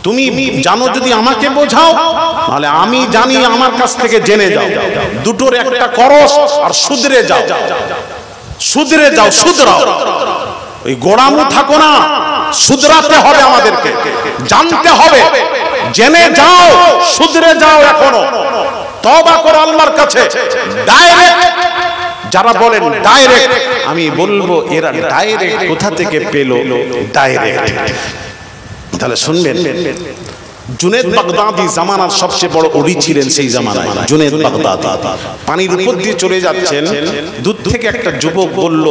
তুমি জানো যদি আমাকে বোঝাও, নাহলে আমি জানি আমার কাছ থেকে জেনে যাও। দুটোর একটা করো আর শুধরে যাও, শুধরে যাও, শুধরাও। ওই গোড়ামু থাকো না, শুধরাতে হবে আমাদেরকে, জানতে হবে, জেনে যাও, শুধরে যাও। এখনো তওবা করো আল্লাহর কাছে। ডাইরেক্ট যারা বলেন ডাইরেক্ট, আমি বলবো এরা ডাইরেক্ট কোথা থেকে পেলো? ডাইরেক্ট। তাহলে শুনবেন, জুনেদ বাগদাদি জামানার সবচেয়ে বড় ওলি ছিলেন সেই জামানায়। জুনেদ বাগদাদি পানির উপর দিয়ে চলে যাচ্ছেন, দূর থেকে একটা যুবক বলল,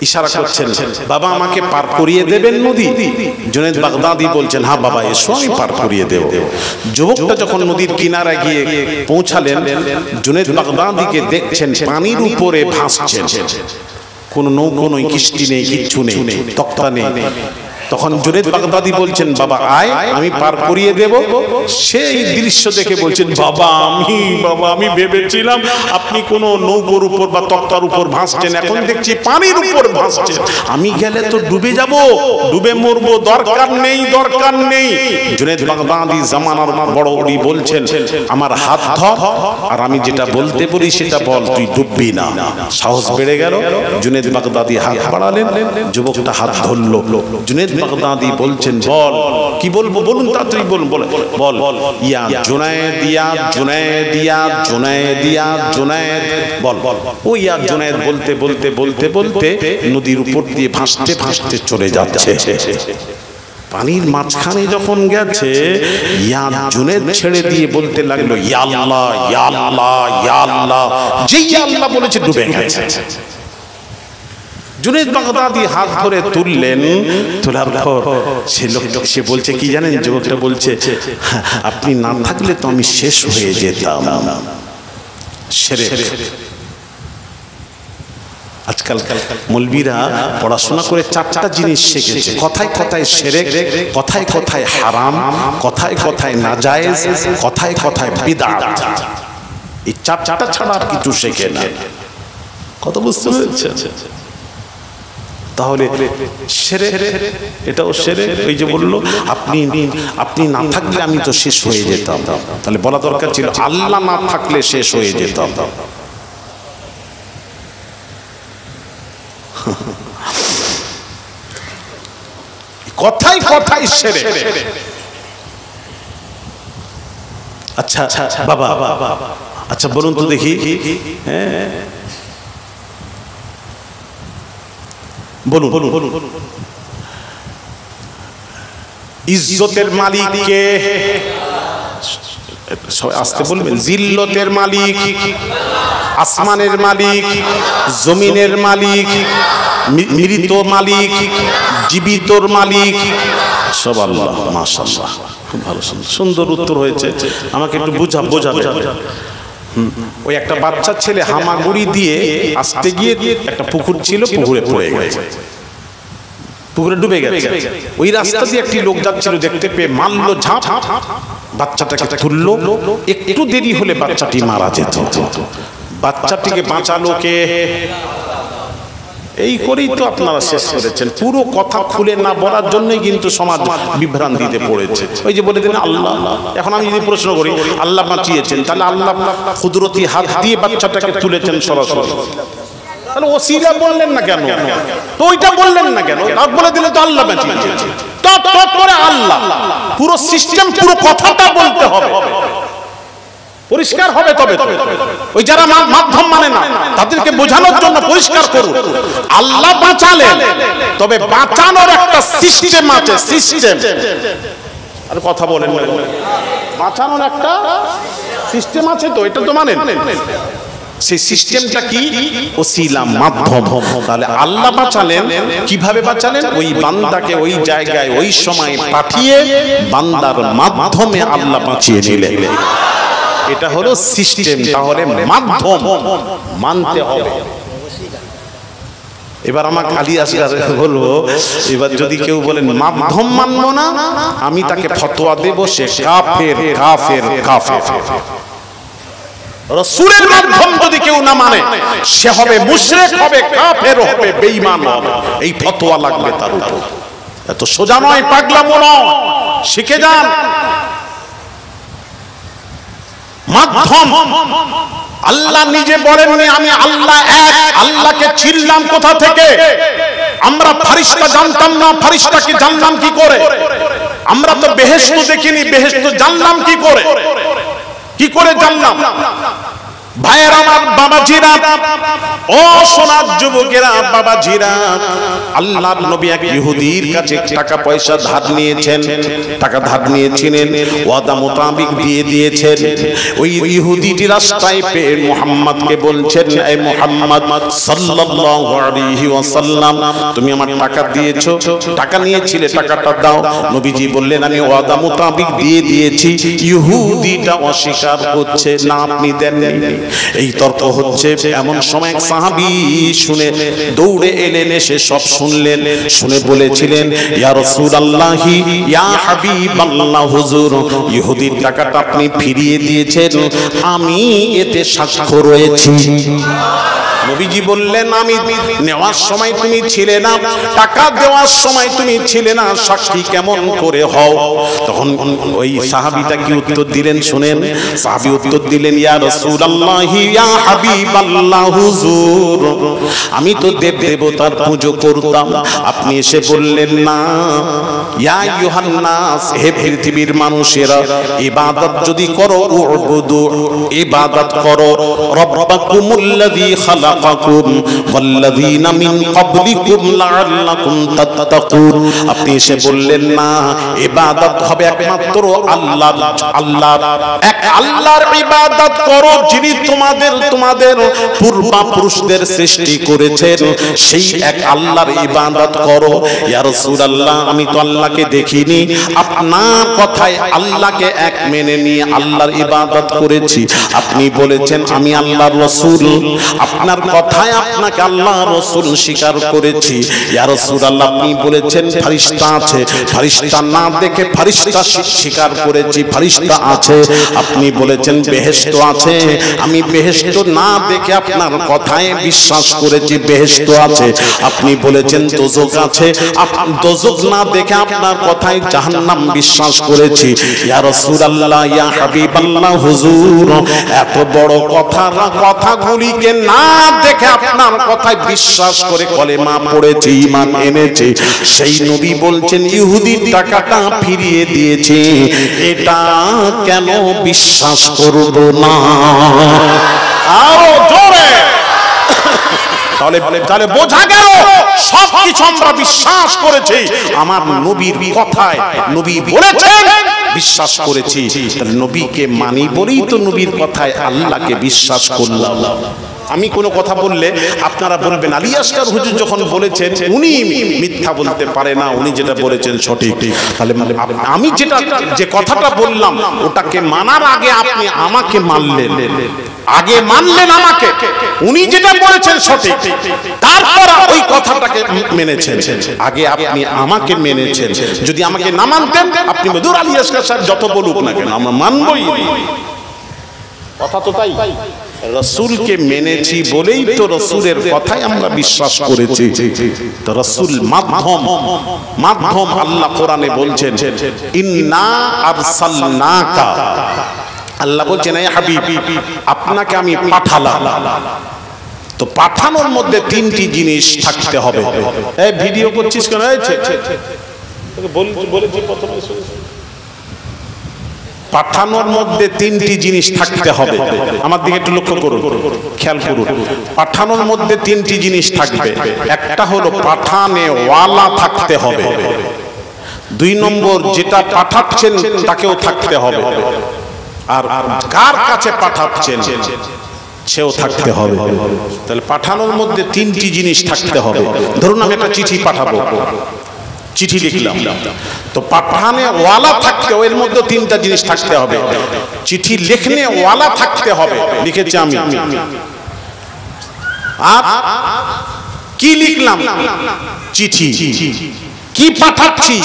ইশারা করছেন, বাবা আমাকে পার করিয়ে দেবেন নদী? জুনায়েদ বাগদাদি বলছেন, হ্যাঁ বাবা এসো আমি পার করিয়ে দেব। যুবকটা যখন নদীর কিনারায় গিয়ে পৌঁছালেন, জুনায়েদ বাগদাদিকে দেখছেন পানির উপরে ভাসছেন, কোনো নৌকো নেই, কিস্তি নেই, কিচ্ছু নেই, তক্তা নেই। তখন জুনায়েদ বাগদাদি বলছেন, বাবা আয় আমি পার করিয়ে দেব। সেই দৃশ্য দেখে বলছেন, বাবা আমি ভেবেছিলাম আপনি কোনো নৌকোর উপর বা তক্তার উপর ভাসছেন, এখন দেখছি পানির উপর ভাসছেন, আমি গেলে তো ডুবে যাব, ডুবে মরবো, দরকার নেই দরকার নেই। জুনায়েদ বাগদাদি জামানার বড় ওলি বলছেন, আমার হাত ধর আর আমি যেটা বলতে বলি সেটা বল, তুই ডুববি না। সাহস বেড়ে গেল, জুনায়েদ বাগদাদি হাত বাড়ালেন, যুবকটা হাত ধরল। জুনায়েদ বাগদাদি বলছেন, বল কি বলবো, বলুন তাড়াতাড়ি বলুন, বল ইয়া জুনায়েদ, ইয়া জুনায়েদ, ইয়া জুনায়েদ, ইয়া জুনায়েদ, বল। ও ইয়া জুনায়েদ বলতে বলতে বলতে বলতে নদীর উপর দিয়ে ভাসতে ভাসতে চলে যাচ্ছে। পানির মাঝখানে যখন গেছে, ইয়া জুনায়েদ ছেড়ে দিয়ে বলতে লাগলো, ইয়া আল্লাহ, ইয়া আল্লাহ, ইয়া আল্লাহ। যেই ইয়া আল্লাহ বলেছে ডুবে গেছে। জুনায়েদ বাগদাদি হাত ধরে তুললেন, তোলার পর সে লোকটা সে বলছে কি জানেন, যুবকটা বলছে, আপনি না থাকলে তো আমি শেষ হয়ে যেতাম। শিরক। আজকাল মৌলবীরা পড়াশোনা করে চারটা জিনিস শিখেছে, কথায় কথায় শিরক, কথায় কথায় হারাম, কথায় কথায় নাজায়েজ, কথায় কথায় বিদআত। এই চারটা ছাড়া আর কিছু শেখে না। কথা বুঝতে পেরেছেন? তাহলে শিরক, এটাও শিরক। ওই যে বললো, আপনি না থাকলে আমি তো শেষ হয়ে যেতাম, তাহলে বলা দরকার ছিল আল্লাহ না থাকলে শেষ হয়ে যেতাম। কথাই কথাই শিরক। আচ্ছা বাবা, আচ্ছা বলুন তো দেখি, বলুন ইজ্জতের মালিক কে? আস্তে বলবেন। জিল্লতের মালিক, আসমানের মালিক, জমিনের মালিক, মৃত মালিক, জীবিতর মালিক সব আল্লাহ। মাশাআল্লাহ, খুব ভালো, সুন্দর উত্তর হয়েছে। আমাকে একটু বোঝাবে। ওই একটা বাচ্চা ছেলে হামাগুড়ি দিয়ে আসতে গিয়ে, একটা পুকুর ছিল, পুকুরে পড়ে গেছে, পুকুরে ডুবে গেছে। ওই রাস্তা দিয়ে একটি লোক যাচ্ছিল, দেখতে পেয়ে মারলো ঝাঁপ, বাচ্চাটাকে তুললো। একটু দেরি হলে বাচ্চাটি মারা যেত। বাচ্চাটিকে বাঁচালো কে? এই করেই তো আপনারা শেষ করেছেন। পুরো কথা খুলে না বলার জন্যই কিন্তু সমাজ বিভ্রান্তিতে পড়েছে। ওই যে বলে দিন আল্লাহ। এখন আমি যদি প্রশ্ন করি, আল্লাহ বাঁচিয়েছেন, তাহলে আল্লাহ কুদরতি হাত দিয়ে বাচ্চাটাকে তুলেছেন সরাসরি, তাহলে ওসিলা বললেন না কেন? তো ওইটা বললেন না কেন? তার বলে দিলে তো আল্লাহ বাঁচিয়েছেন। তারপরে আল্লাহ, পুরো সিস্টেম, পুরো কথাটা বলতে হবে, পরিষ্কার হবে। তবে ওই যারা মাধ্যম মানে না, তাদেরকে বোঝানোর জন্য পরিষ্কার করুন, আল্লাহ বাঁচালেন, তবে বাঁচানোর একটা সিস্টেম আছে। সিস্টেম, আর কথা বলেন না, বাঁচানোর একটা সিস্টেম আছে, তো এটা তো মানেন। সেই সিস্টেমটা কি? ওসিলা, মাধ্যম। তাহলে আল্লাহ বাঁচালেন, কিভাবে বাঁচালেন? ওই বান্দাকে ওই জায়গায় ওই সময় পাঠিয়ে বান্দার মাধ্যমে আল্লাহ বাঁচিয়ে নিলেন। এটা হলো সিস্টেম। তাহলে মাধ্যম মানতে হবে। এবার আমার খালি আসগার বলবো, এবার যদি কেউ বলেন মাধ্যম মানবো না, আমি তাকে ফতোয়া দেব সে কাফের, কাফের, কাফের। রাসূলের মাধ্যম যদি কেউ না মানে, সে হবে মুশরিক, হবে কাফের, হবে বেঈমান হবে। এই ফতোয়া লাগবে তার উপর। এত সোজা নয়, পাগলামো নয়, শিখে যান। মাধ্যম, আল্লাহ নিজে বলেননি আমি আল্লাহ এক। আল্লাহকে চিনলাম কোথা থেকে? আমরা ফেরেশতা জানতাম না, ফেরেশতাকে জানলাম কি করে? আমরা তো বেহেশত দেখিনি, বেহেশত জানলাম কি করে? কি করে জানলাম? ভাইয়ের আমার বাবাজিরা, ও সোনার যুবকেরা, বাবাজিরা, আল্লাহর নবী এক ইহুদির কাছে টাকা পয়সা ধার নিয়েছেন, টাকা ধার নিয়েছিলেন, ওয়াদা মোতাবেক দিয়ে দিয়েছেন। ওই ইহুদিটি রাস্তায় পেয়ে মুহাম্মদকে বলছেন, এই মুহাম্মদ সাল্লাল্লাহু আলাইহি ওয়াসাল্লাম, তুমি আমার টাকা দিয়েছো, টাকা নিয়েছিলে, টাকাটা দাও। নবীজি বললেন, আমি ওয়াদা মোতাবেক দিয়ে দিয়েছি। ইহুদিটা অস্বীকার করছে, না আপনি দেননি। এই তর্ক হচ্ছে, এমন সময় এক সাহাবী শুনে দৌড়ে এলেন, এসে সব শুনলেন, শুনে বলেছিলেন, ইয়া রাসূলুল্লাহি, ইয়া হাবিবাল্লাহ, হুজুর, ইহুদির টাকাটা আপনি ফিরিয়ে দিয়েছেন, আমি এতে সাক্ষ্য রয়েছি। নবীজি বললেন, আমি নেওয়ার সময় তুমি ছিলে না, টাকা দেওয়ার সময় তুমি ছিলে না, সাক্ষী কেমন করে হও? তখন ওই সাহাবীটা কি উত্তর দিলেন শুনেন। সাহাবী উত্তর দিলেন, ইয়া রাসূলুল্লাহি, ইয়া হাবিবাল্লাহ, হুজুর, আমি তো দেব দেবতার পুজো করতাম। আপনি এসে বললেন না, ইয়া আইয়ুহান নাস, হে পৃথিবীর মানুষেরা, ইবাদত যদি করো, উবুদু, ইবাদত করো, রাব্বাকুমুল্লাযী খালাকাকুম ওয়াল্লাযীনা মিন ক্বাবলিকুম লাআল্লাকুম তাত্তাকুন। আপনি এসে বললেন না, ইবাদত হবে একমাত্র আল্লাহর, এক আল্লাহর ইবাদত করো, যিনি তোমাদের পূর্বপুরুষদের সৃষ্টি করেছেন, সেই এক আল্লাহর ইবাদত করো। ইয়া রাসূলুল্লাহ, আমি তো আল্লাহকে দেখিনি, আপনার কথায় আল্লাহকে এক মেনে নিয়ে আল্লাহর ইবাদত করেছি। আপনি বলেছেন আমি আল্লাহর রাসূল, আপনার কথায় আপনাকে আল্লাহর রাসূল স্বীকার করেছি। ইয়া রাসূলুল্লাহ, আপনি বলেছেন ফেরেশতা আছে, ফেরেশতা না দেখে ফেরেশতা স্বীকার করেছি, ফেরেশতা আছে। আপনি বলেছেন বেহেশত আছে, আমি বেহেশত না দেখে আপনার কথায় বিশ্বাস করেছি, বেহেশত আছে। আপনি বলেছেন দোজখ আছে, দোজখ না দেখে আপনার কথায় জাহান্নাম বিশ্বাস করেছি। ইয়া রাসূলুল্লাহ, ইয়া হাবিবাল্লাহ, হুজুর, এত বড় কথাগুলিকে না দেখে আপনার কথায় বিশ্বাস করে কলেমা পড়েছি, ঈমান এনেছি। সেই নবী বলছেন ইহুদির টাকাটা ফিরিয়ে দিয়েছে, এটা কেন বিশ্বাস করব না? আরো জোরে। তাহলে বোঝা গেল সবকিছু আমরা বিশ্বাস করেছি আমার নবীর কথায়, নবী বলেছেন বিশ্বাস করেছি। তাহলে নবীকে মানি বলেই তো নবীর কথায় আল্লাহকে বিশ্বাস করলাম। আমি কোনো কথা বললে আপনারা বলবেন আলী আসকার হুজুর যখন বলেছেন উনি মিথ্যা বলতে পারে না, উনি যেটা বলেছেন সঠিক। তাহলে আমি যে কথাটা বললাম ওটাকে মানার আগে আপনি আমাকে মানলেন, আগে মানলেন আমাকে, উনি যেটা বলেছেন সঠিক, তারপর ওই কথাটাকে মেনেছেন। আগে আপনি আমাকে মেনেছেন, যদি আমাকে না মানতেন আপনি মধুর আলী আসকার সাহেব যত বলুক না কেন আমরা মানবই। কথা তো তাই, রাসূলকে মেনেছি বলেই তো রাসূলের কথায় আমরা বিশ্বাস করেছি। তো রাসূল মাধ্যম আল্লাহ কোরআনে বলছেন ইন্না আরসালনাকা, আল্লাহ বলছেন এই হাবিব আপনাকে আমি পাঠালাম। তো পাঠানোর মধ্যে তিনটি জিনিস থাকতে হবে। এই ভিডিও করছিস কেন? বলেছি প্রথমে পাঠানোর মধ্যে তিনটি জিনিস থাকতে হবে। আমার দিকে একটু লক্ষ্য করুন, খেয়াল করুন। পাঠানোর মধ্যে তিনটি জিনিস থাকবে। একটা হলো পাঠানে ওয়ালা থাকতে হবে, দুই নম্বর যেটা পাঠাচ্ছেন তাকেও থাকতে হবে, আর কার কাছে পাঠাচ্ছেন সেও থাকতে হবে। তাহলে পাঠানোর মধ্যে তিনটি জিনিস থাকতে হবে। ধরুন আমি একটা চিঠি পাঠাবো, চিঠি লিখলাম, তো পাঠানে ওয়ালা থাকতে, এর মধ্যে তিনটা জিনিস থাকতে হবে। চিঠি লিখনে ওয়ালা থাকতে হবে, লিখেছি আমি, আর কি লিখলাম? চিঠি। কি পাঠাচ্ছি?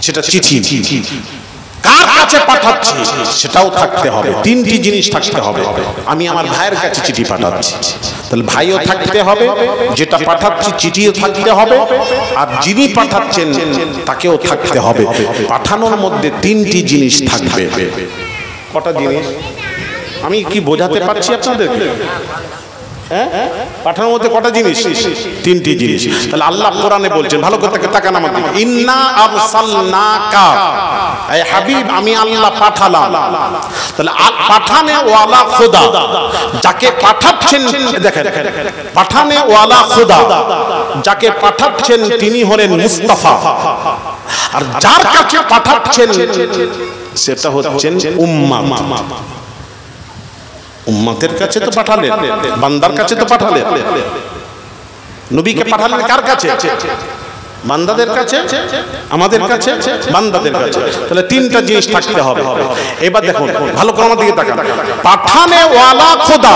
সেটা চিঠি। কার কাছে পাঠাচ্ছি সেটাও থাকতে হবে। তিনটি জিনিস থাকতে হবে। আমি আমার ভাইয়ের কাছে চিঠি পাঠাচ্ছি, তাহলে ভাইও থাকতে হবে, যেটা পাঠাচ্ছি চিঠিও থাকতে হবে, আর যিনি পাঠাচ্ছেন তাকেও থাকতে হবে। পাঠানোর মধ্যে তিনটি জিনিস থাকবে। কটা জিনিস আমি কি বোঝাতে পারছি আপনাদেরকে? পাঠানোর মধ্যে কটা জিনিস? তিনটি জিনিস। তাহলে আল্লাহ কোরআনে বলছেন, ভালো করে তাকান আমার দিকে, ইন্না আরসালনাকা, এই হাবিব আমি আল্লাহ পাঠালাম। তাহলে পাঠানে ওয়ালা খোদা, যাকে পাঠাচ্ছেন, দেখেন পাঠানে ওয়ালা খোদা, যাকে পাঠাচ্ছেন তিনি হলেন মুস্তাফা, আর যার কাছে পাঠাচ্ছেন সেটা হচ্ছেন উম্মাত। উম্মতের কাছে তো পাঠালেন, বান্দার কাছে তো পাঠালেন। নবীকে পাঠালেন কার কাছে? বান্দাদের কাছে, আমাদের কাছে, বান্দাদের কাছে। তাহলে তিনটা জিনিস থাকতে হবে। এবার দেখুন ভালো করে আমার দিকে তাকান, পাঠানে ওয়ালা খোদা,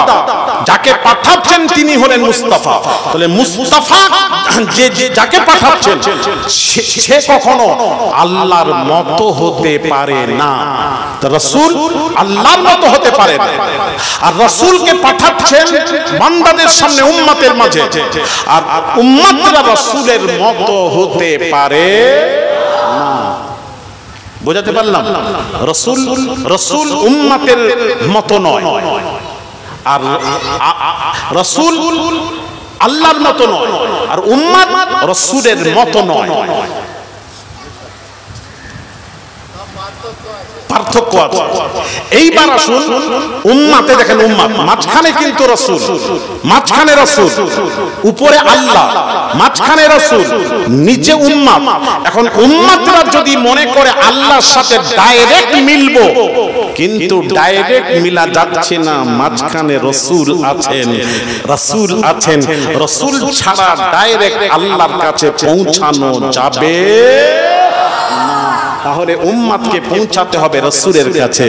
যাকে পাঠাচ্ছেন তিনি হলেন মুস্তাফা। তাহলে মুস্তাফা যে যাকে পাঠাচ্ছেন সে কখনো আল্লাহর মতো হতে পারে না। রাসূল আল্লাহর মতো হতে পারে না, আর রাসূলকে পাঠাচ্ছেন বান্দাদের সামনে, উম্মতের মাঝে, আর উম্মতরা রাসূলের মতো হতে পারে না। বোঝাতে পারলাম? রাসূল উম্মতের মতো নয়, আর রাসূল আল্লাহর মতো নয়, আর উম্মত রাসূলের মতো নয়। পার্থক্য আছে। এইবার আসুন উম্মাতে, দেখেন উম্মাত মাঝখানে কিন্তু রাসূল, মাঝখানে রাসূল, উপরে আল্লাহ, মাঝখানে রাসূল, নিচে উম্মাত। এখন উম্মাতরা যদি মনে করে আল্লাহর সাথে ডাইরেক্ট মিলবো, কিন্তু ডাইরেক্ট মিলা যাচ্ছে না, মাঝখানে রাসূল আছেন, রাসূল আছেন। রাসূল ছাড়া ডাইরেক্ট আল্লাহর কাছে পৌঁছানো যাবে না। তাহলে উম্মতকে পৌঁছাতে হবে রাসূলের কাছে,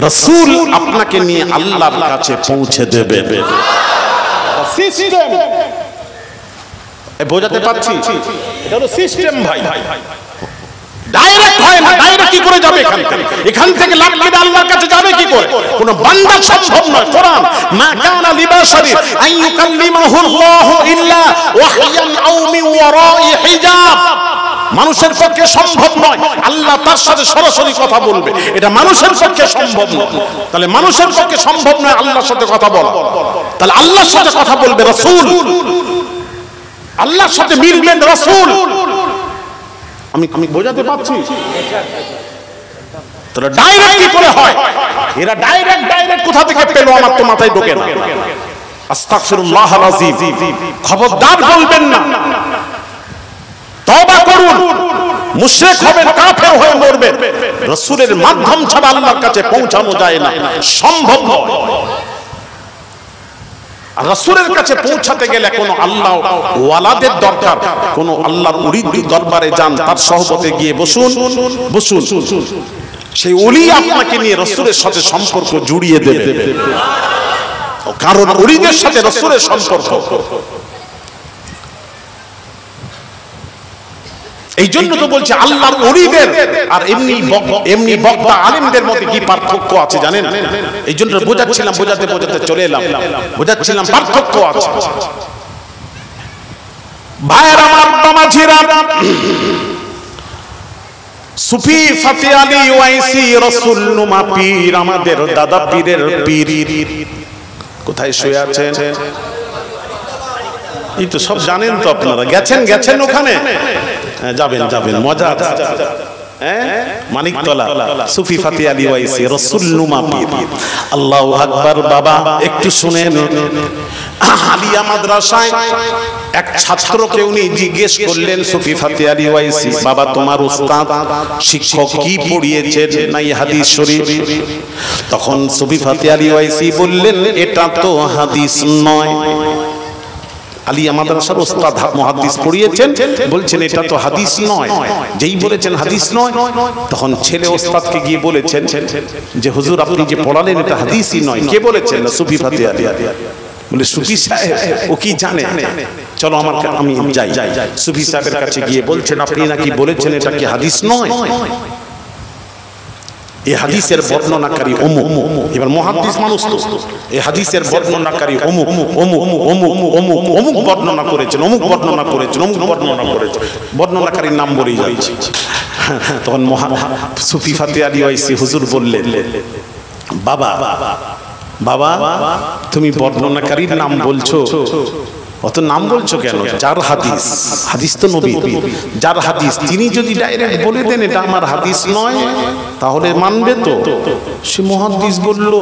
রাসূল আপনাকে নিয়ে আল্লাহর কাছে পৌঁছে দেবে। সিস্টেম বোঝাতে পারছি? এটা হলো সিস্টেম ভাই, ডাইরেক্ট হয় না। ডাইরেক্ট কি করে যাবে? এখান থেকে লাভ করে আল্লাহর কাছে যাবে কি করে? কোন বান্দা সম্ভব নয়। কোরআন মা কানা লিবাশারিন আন ইউকাল্লিমাহু আল্লাহু ইল্লা ওয়াহয়ান আও মিন ওয়ারাই হিজাব। মানুষের পক্ষে সম্ভব নয় আল্লাহ তার সাথে সরাসরি কথা বলবে, এটা মানুষের পক্ষে সম্ভব নয়। তাহলে মানুষের পক্ষে সম্ভব নয় আল্লাহর সাথে কথা বলা, তাহলে আল্লাহর সাথে কথা বলবে রাসূল, আল্লাহর সাথে মিলবেন রাসূল। আমি বোঝাতে পারছি? তাহলে ডাইরেক্ট কি করে হয়? এরা ডাইরেক্ট কোথা থেকে পেল আমার তো মাথায় ঢোকে না। আস্তাগফিরুল্লাহল আযীম, খবরদার বলবেন না। তওবা করুন, মুশরিক হবেন, কাফের হয়ে মরবেন। রাসূলের মাধ্যম ছাড়া আল্লাহর কাছে পৌঁছানো যায় না, সম্ভব নয়। আর রাসূলের কাছে পৌঁছাতে গেলে কোনো আল্লাহ ওয়ালাদের দরকার। কোনো আল্লাহর ওলির দরবারে যান, তার সহবতে গিয়ে বসুন, সেই ওলি আপনাকে নিয়ে রাসূলের সাথে সম্পর্ক জুড়িয়ে দেবে। কারণ ওলিদের সাথে রাসূলের সম্পর্ক। এই জন্য তো বলছে আল্লাহর ওলিদের আর এমনি বক্তা আলেমদের মধ্যে কি পার্থক্য আছে জানেন? এই জন্য বোঝাচ্ছিলাম, বোঝাতে চলে এলাম, বোঝাচ্ছিলাম পার্থক্য আছে। ভাইয়ের আমার, বামাজিরা, সুফি ফাতে আলী ওয়াইসি রাসূল নুমা পীর, আমাদের দাদা পীরের পীর কোথায় শুয়ে আছেন? এই তো সব জানেন তো আপনারা, গেছেন ওখানে, যাবেন মজা আছে। মানিকতলা সুফি ফাতে আলী ওয়াইসি রাসূল নুমা পীর। আল্লাহু আকবার। বাবা একটু শুনেন, আলিয়া মাদ্রাসায় এক ছাত্রকে উনি জিজ্ঞেস করলেন, সুফি ফাতে আলী ওয়াইসি, বাবা তোমার উস্তাদ শিক্ষক কি পড়িয়েছেন না এই হাদিস শরীফ? তখন সুফি ফাতে আলী ওয়াইসি বললেন, এটা তো হাদিস নয়। আলিয়া মাদ্রাসার ওস্তাদ মুহাদ্দিস পড়িয়েছেন, বলছেন এটা তো হাদিস নয়। যেই বলেছেন হাদিস নয়, তখন ছেলে ওস্তাদকে গিয়ে বলেছেন যে হুজুর আপনি যে পড়ালেন এটা হাদিসই নয়। কে বলেছেন? না সুফি ফাতে আলী। বলে সুফি সাহেব ও কি জানে? চলো আমি যাই। সুফি সাহেবের কাছে গিয়ে বলছেন আপনি নাকি বলেছেন এটা কি হাদিস নয়? এই হাদিসের বর্ণনাকারী অমুক। এবার মুহাদ্দিস মানুষ তো, এই হাদিসের বর্ণনাকারী অমুক বর্ণনা করেছেন, বর্ণনাকারীর নাম বলেই যাচ্ছে। তখন সুফি ফাতে আলী ওয়াইসি হুজুর বললেন, বাবা বাবা তুমি বর্ণনাকারীর নাম বলছো, অত নাম বলছো কেন? যার হাদিস, হাদিস তো নবী, যার হাদিস তিনি যদি ডাইরেক্ট বলে দেন এটা আমার হাদিস নয় তাহলে মানবে তো? সে মুহাদ্দিস বলল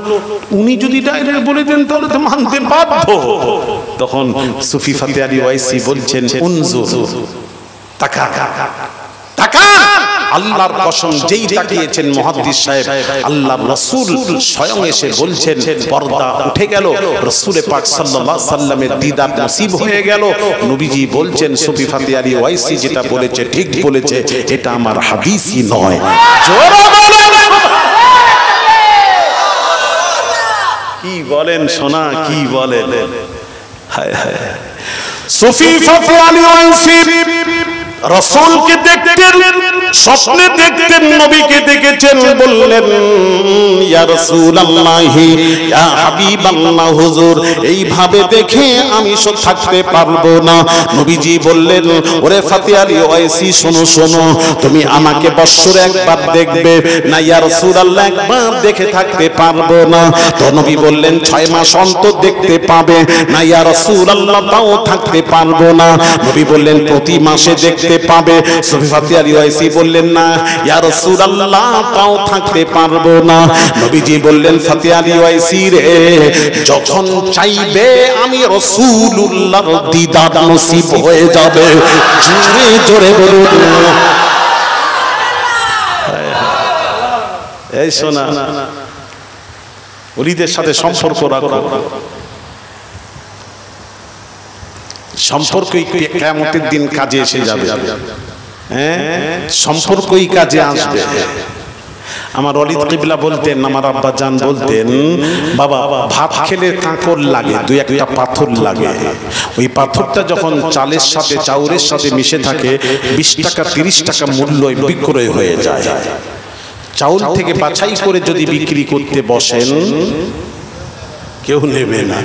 উনি যদি ডাইরেক্ট বলে দেন তাহলে তো মানতে বাধ্য। তখন সুফি ফাতে আলী ওয়াইসি বলছেন উনজুর, তাকা তাকা, আল্লাহর কসম যেই তাকিয়েছেন মুহাদ্দিস সাহেব, আল্লাহর রাসূল স্বয়ং এসে বলছেন পর্দা উঠে গেল, রাসূল পাক সাল্লাল্লাহু আলাইহি সাল্লামের দিদার নসিব হয়ে গেল। নবীজি বলছেন সুফি ফাতে আলী ওয়াইসি যেটা বলেছে ঠিক বলেছে, এটা আমার হাদিসই নয়। জোরে বলেন কি বলেন সোনা, কি বলেন? হায় হায়, সুফি ফাতে আলী ওয়াইসি রাসূলকে দেখতেন, স্বপ্নে দেখতেন, নবীকে দেখেছেন, বললেন ইয়া রাসূলুল্লাহ ইয়া হাবিবাল্লাহ হুজুর এইভাবে দেখে আমি সব থাকতে পারবো না। নবীজি বললেন ওরে ফাতে আলী ওয়াইসি শোনো শোনো, তুমি আমাকে বৎসরে একবার দেখবে না ইয়া রাসূলুল্লাহ, একবার দেখে থাকতে পারবো না। তো নবী বললেন 6 মাস অন্তর দেখতে পাবে না ইয়া রাসূলুল্লাহ, তাও থাকতে পারবো না। নবী বললেন প্রতি মাসে দেখতে পাবে। সুফি ফাতে আলী ওয়াইসি বললেন না ইয়া রাসূলুল্লাহ, তাও থাকতে পারবো না। নবীজি বললেন ফাতে আলী ওয়াইসি রে, যখন চাইবে আমি রাসূলুল্লাহর দিদার নসিব হয়ে যাবে। জোরে জোরে বলুন। এই শোনা, ওলিদের সাথে সম্পর্ক রাখো, সম্পর্কই কিয়ামতের দিন কাজে এসে যাবে। হ্যাঁ, সম্পর্কই কাজে আসবে। আমার ওয়ালিদ কিবলা বলতেন, আমার আব্বা জান বলতেন, বাবা ভাত খেলে কাঁকর লাগে, দুই একটা পাথর লাগে, ওই পাথরটা যখন চালের সাথে চাউরের সাথে মিশে থাকে 20 টাকা 30 টাকা মূল্য বিক্রয় হয়ে যায়। চাউল থেকে বাছাই করে যদি বিক্রি করতে বসেন কেউ নেবে না।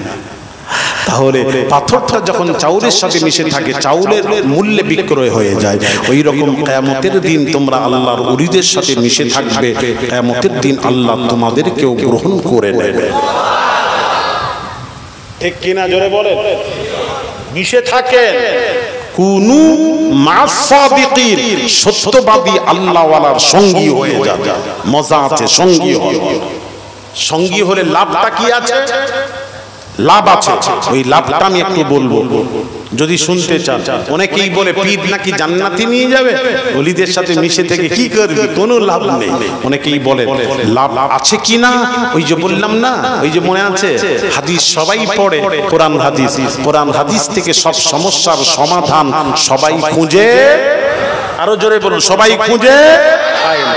তাহলে পাথরটা যখন চাউলের সাথে মিশে থাকে চাউলের মূল্যে বিক্রয় হয়ে যায়। ওই রকম কিয়ামতের দিন তোমরা আল্লাহর ওলিদের সাথে মিশে থাকবে, কিয়ামতের দিন আল্লাহ তোমাদেরকেও গ্রহণ করে নেবে। ঠিক কিনা জোরে বলেন? মিশে থাকেন, কুনু মা'আস সাদিকিন, সত্যবাদী আল্লাহওয়ালার সঙ্গী হয়ে যাবে। মজা আছে সঙ্গী হলে। সঙ্গী হলে লাভটা কি আছে? লাভ আছে, ওই লাভটা আমি একটু বলবো যদি শুনতে চান। অনেকেই বলে পীর নাকি জান্নাতে নিয়ে যাবে, ওলিদের সাথে মিশে থেকে কি করবি, কোনো লাভ নেই। অনেকেই বলে লাভ আছে কি না, ওই যে বললাম না, ওই যে মনে আছে হাদিস সবাই পড়ে, কোরআন হাদিস, কোরআন হাদিস থেকে সব সমস্যার সমাধান সবাই খুঁজে, আরো জোরে বলুন, সবাই খুঁজে পায় না।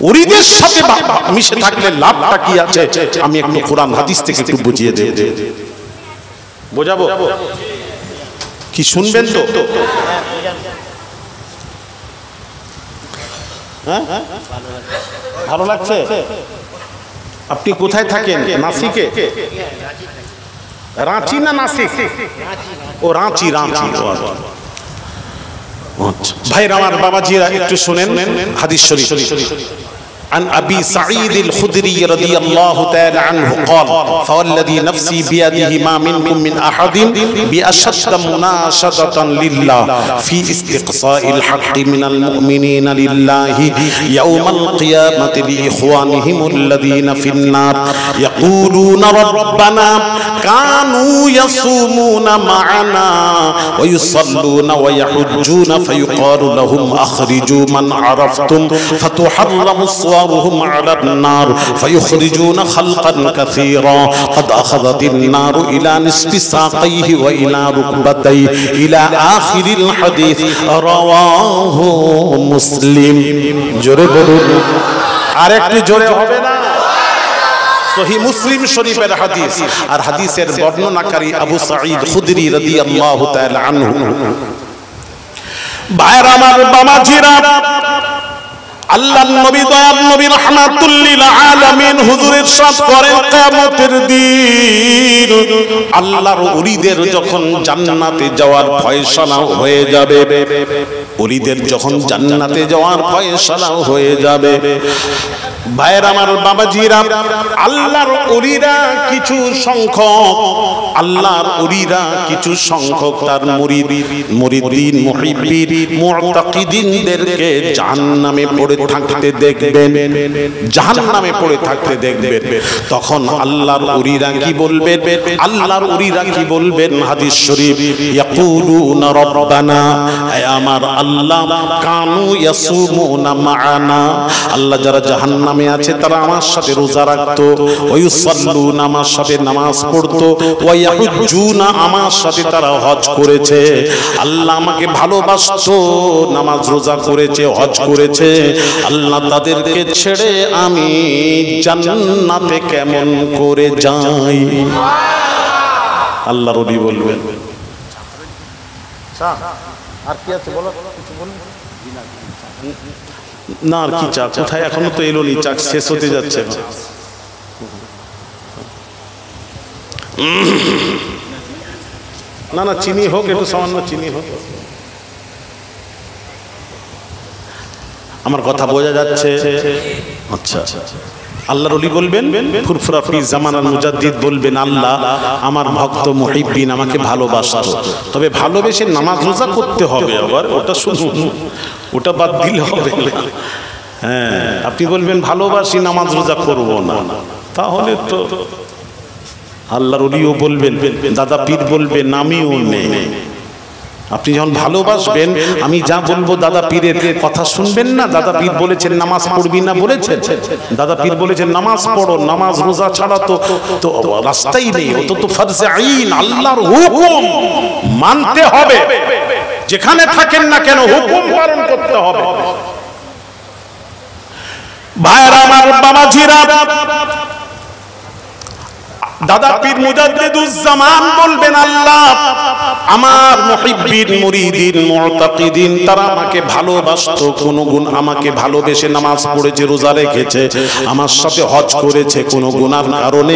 ওলিদের সাথে মিশে থাকলে লাভটা কি আছে আমি একটু কোরআন হাদিস থেকে একটু বুঝিয়ে দেব। বোঝাবো কি, শুনবেন তো? হ্যাঁ, ভালো লাগছে? আপনি কোথায় থাকেন? নাসিকে? রাঁচি না নাসিক? ও রাঁচি, রাঁচি। ভাইরা আমার, বাবাজিরা একটু শুনেন হাদিস শরীফ। عن أبي سعيد الخدري رضي الله تعالى عنه قال فوالذي نفسي بيده ما منكم من أحد بأشد مناشدة لله في استقصاء الحق من المؤمنين لله يوم القيامة لإخوانهم الذين في النار يقولون ربنا كانوا يصومون معنا ويصلون ويحجون فيقال لهم أخرجوا من عرفتم فتحرم الصوم على النار فيخرجون خلقا كثيرا قد أخذت النار إلى نصف ساقيه وإلى ركبتيه إلى آخر الحديث رواه مسلم. জোরে বলুন, আরেকটু জোরে হবে না? সহিহ মুসলিম শরীফের হাদিস, আর হাদিসের বর্ণনাকারী আবু সাঈদ খুদরি রাদিয়াল্লাহু তাআলা আনহু। ভাইরা আমার, বাবাজিরা, আল্লাহর নবী, দয়ার নবী, রাহমাতুল লিল আলামিন হুজুর ইরশাদ করেন কিয়ামতের দিন আল্লাহর ওলিদের যখন জান্নাতে যাওয়ার ফয়সালা হয়ে যাবে, ওলিদের যখন জান্নাতে যাওয়ার ফয়সালা হয়ে যাবে, ভাইয়ের আমার বাবাজিরা, আল্লাহর ওলিরা কিছু সংখ্যক, আল্লাহর ওলিরা কিছু সংখ্যক তার মুরিদিন, মুহিব্বিন, মুতাকিদিনদেরকে জাহান্নামে পড়ে থাকতে দেখবেন, জাহান্নামে পড়ে থাকতে দেখবেন। তখন আল্লাহর ওলিরা কি বলবেন? আল্লাহর ওলিরা কি বলবেন? হাদিস শরীফ, ইয়াকুলুনা রব্বানা, আয় আমার আল্লাহ, কানু ইয়াসুমুনা মাআনা, আল্লাহ যারা জাহান্নামে আছে তারা আমার সাথে রোজা রাখতো, ওয়ায়ুসাল্লুনা, আমার সাথে নামাজ পড়তো, ওয়ায়াহুজ্জুনা, আমার সাথে তারা হজ করেছে। আল্লাহ আমাকে ভালোবাসতো, নামাজ রোজা করেছে, হজ করেছে। আল্লাহ তাদেরকে ছেড়ে আমি জান্নাতে কেমন করে যাই? আল্লাহর ওলি বলবেন। আর কি আছে বলো, কিছু বলুন না। আর কি চা কোথায়? এখনো তো এলো নি, চা শেষ হতে যাচ্ছে। না না, চিনি হোক, একটু সামান্য চিনি হোক। আমার কথা বোঝা যাচ্ছে? আচ্ছা, আল্লাহর ওলি বলবেন, ফুরফুরা পীর জামানার মুজাদ্দিদ বলবেন, আল্লাহ আমার ভক্ত মুহিব্বিন আমাকে ভালোবাসতো, তবে ভালোবেসে নামাজ রোজা করতে হবে। আবার ওটা শুনুন, ওটা বাদ দিলে হবে না। হ্যাঁ, আপনি বলবেন ভালোবাসি, নামাজ রোজা করব না, তাহলে তো আল্লাহর ওলিও বলবেন, দাদা পীর বলবেন, আমিও নেই। আপনি যখন ভালোবাসবেন, আমি যা বলবো দাদা পীরের কথা শুনবেন না। দাদা পীর বলেছেন নামাজ পড়বি না বলেছেন, দাদা পীর বলেছেন নামাজ পড়ো, নামাজ রোজা ছাড়া তো রাস্তাই নেই। ও তো ফরজে আইন, আল্লাহর হুকুম মানতে হবে, যেখানে থাকেন না কেন হুকুম পালন করতে হবে। ভাইরা আমার, বাবাজিরা, দাদা পীর মুজাদ্দিদুজ্জামান বলবেন, আল্লাহ আমার মুহিব্বিন, মুরিদিন, মুতাকিদিন তারা আমাকে ভালোবাসতো, কোন গুণ আমাকে ভালোবেসে নামাজ পড়েছে, রোজা রেখেছে, আমার সাথে হজ করেছে, কোন গুনার কারণে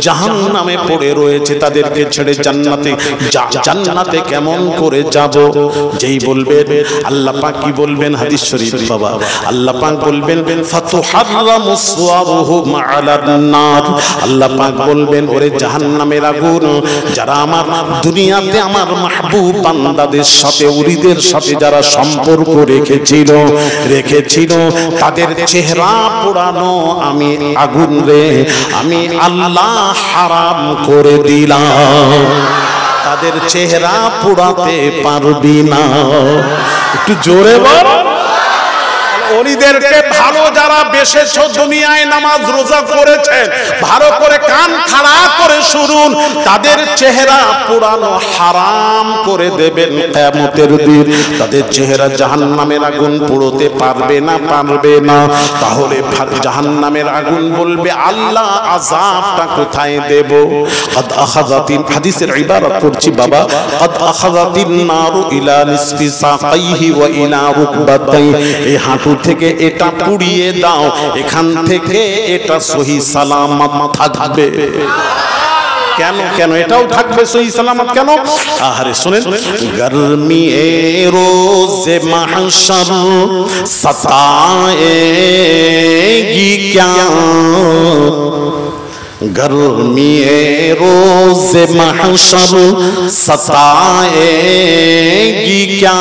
জাহান্নামে পড়ে রয়েছে, তাদেরকে ছেড়ে জান্নাতে কেমন করে যাব? যেই বলবেন, আল্লাহ পাক কি বলবেন? হাদিস শরীফ বাবা, আল্লাহ পাক বলবেন, ফাতুহাররামু সুওয়ারুহুম আলান নার, আল্লাহ পাক বলবেন, ওরে জাহান্নামের আগুন, যারা আমার দুনিয়াতে আমার মাহবুব বান্দাদের সাথে, ওলিদের সাথে যারা সম্পর্ক রেখেছিল, তাদের চেহারা পোড়ানো আমি আগুন রে, আমি আল্লাহ হারাম করে দিলাম। তাদের চেহারা পোড়াতে পারবি না। একটু জোরে বল। ওলিদেরকে ভালো যারা বেসেছো, দুনিয়ায় নামাজ রোজা করেছেন, ভালো করে কান খাড়া করে শুনুন, তাদের চেহারা পোড়ানো হারাম করে দেবেন কিয়ামতের দিন। তাদের চেহারা জাহান্নামের আগুন পোড়াতে পারবে না। তাহলে জাহান্নামের আগুন বলবে, আল্লাহ আযাবটা কোথায় দেব? কদ আখাযাতিন, হাদিসের ইবারত করছি বাবা, কদ আখাযাতিন নারু ইলা নিসফি সাকাইহি ওয়া ইলা রুকবাতাইহি, এই হাঁটু থেকে এটা পুড়িয়ে দাও, এখান থেকে এটা সহি সালামত থাকবে। কেন এটাও থাকবে সহি সালামত? কেন? আরে শুনেন, গরমি এ রোজে মাহশর সতাएगी क्या, गर्मी रोज महशर सताएगी क्या,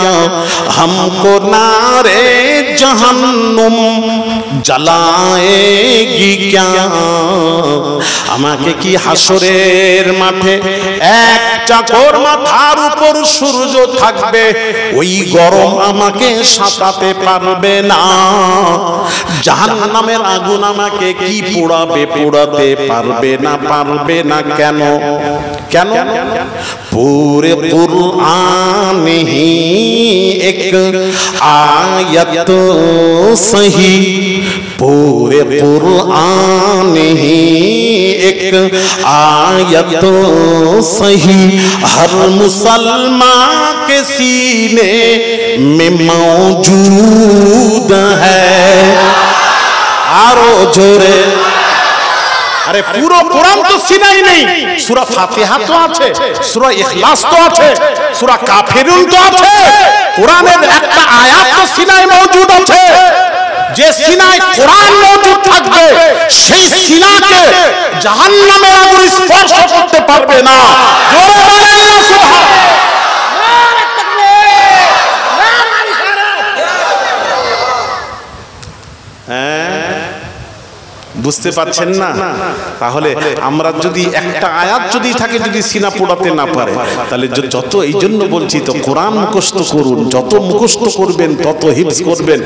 हमको नारे जहन्नुम जलाएगी क्या। আমাকে কি হাসরের মাঠে এক চাকর মাথার উপর সূর্য থাকবে, ওই গরম আমাকে সাঁতাতে পারবে না। জাহান্নামের আগুন আমাকে কি পোড়াবে? পোড়াতে পারবে না। কেন? पूरे कुरान ही एक आयत सही, पूरे कुरान ही एक आयत सही, हर मुसलमान के सीने में मौजूद है। आरो जोरे, अरे पूरा कुरान तो सीनाई नहीं, सूरा फातिहा तो আছে, सूरा इखलास तो আছে, सूरा काफिरुन तो আছে, কুরআনের একটা আয়াত তো সিনায় মওজুদ আছে। যে সিনায় কোরআন মওজুদ থাকবে সেই সিনাকে জাহান্নামের আগুন স্পর্শ করতে পারবে না। জোরে বলেন না সুবহানাল্লাহ। বুঝতে পারছেন না? তাহলে আমরা যদি একটা আয়াত যদি থাকে, যদি সিনা পোড়াতে না পারে, তাহলে যত, এই জন্য বলছি তো কোরআন মুখস্থ করুন, যত মুখস্থ করবেন তত হিফজ করবেন,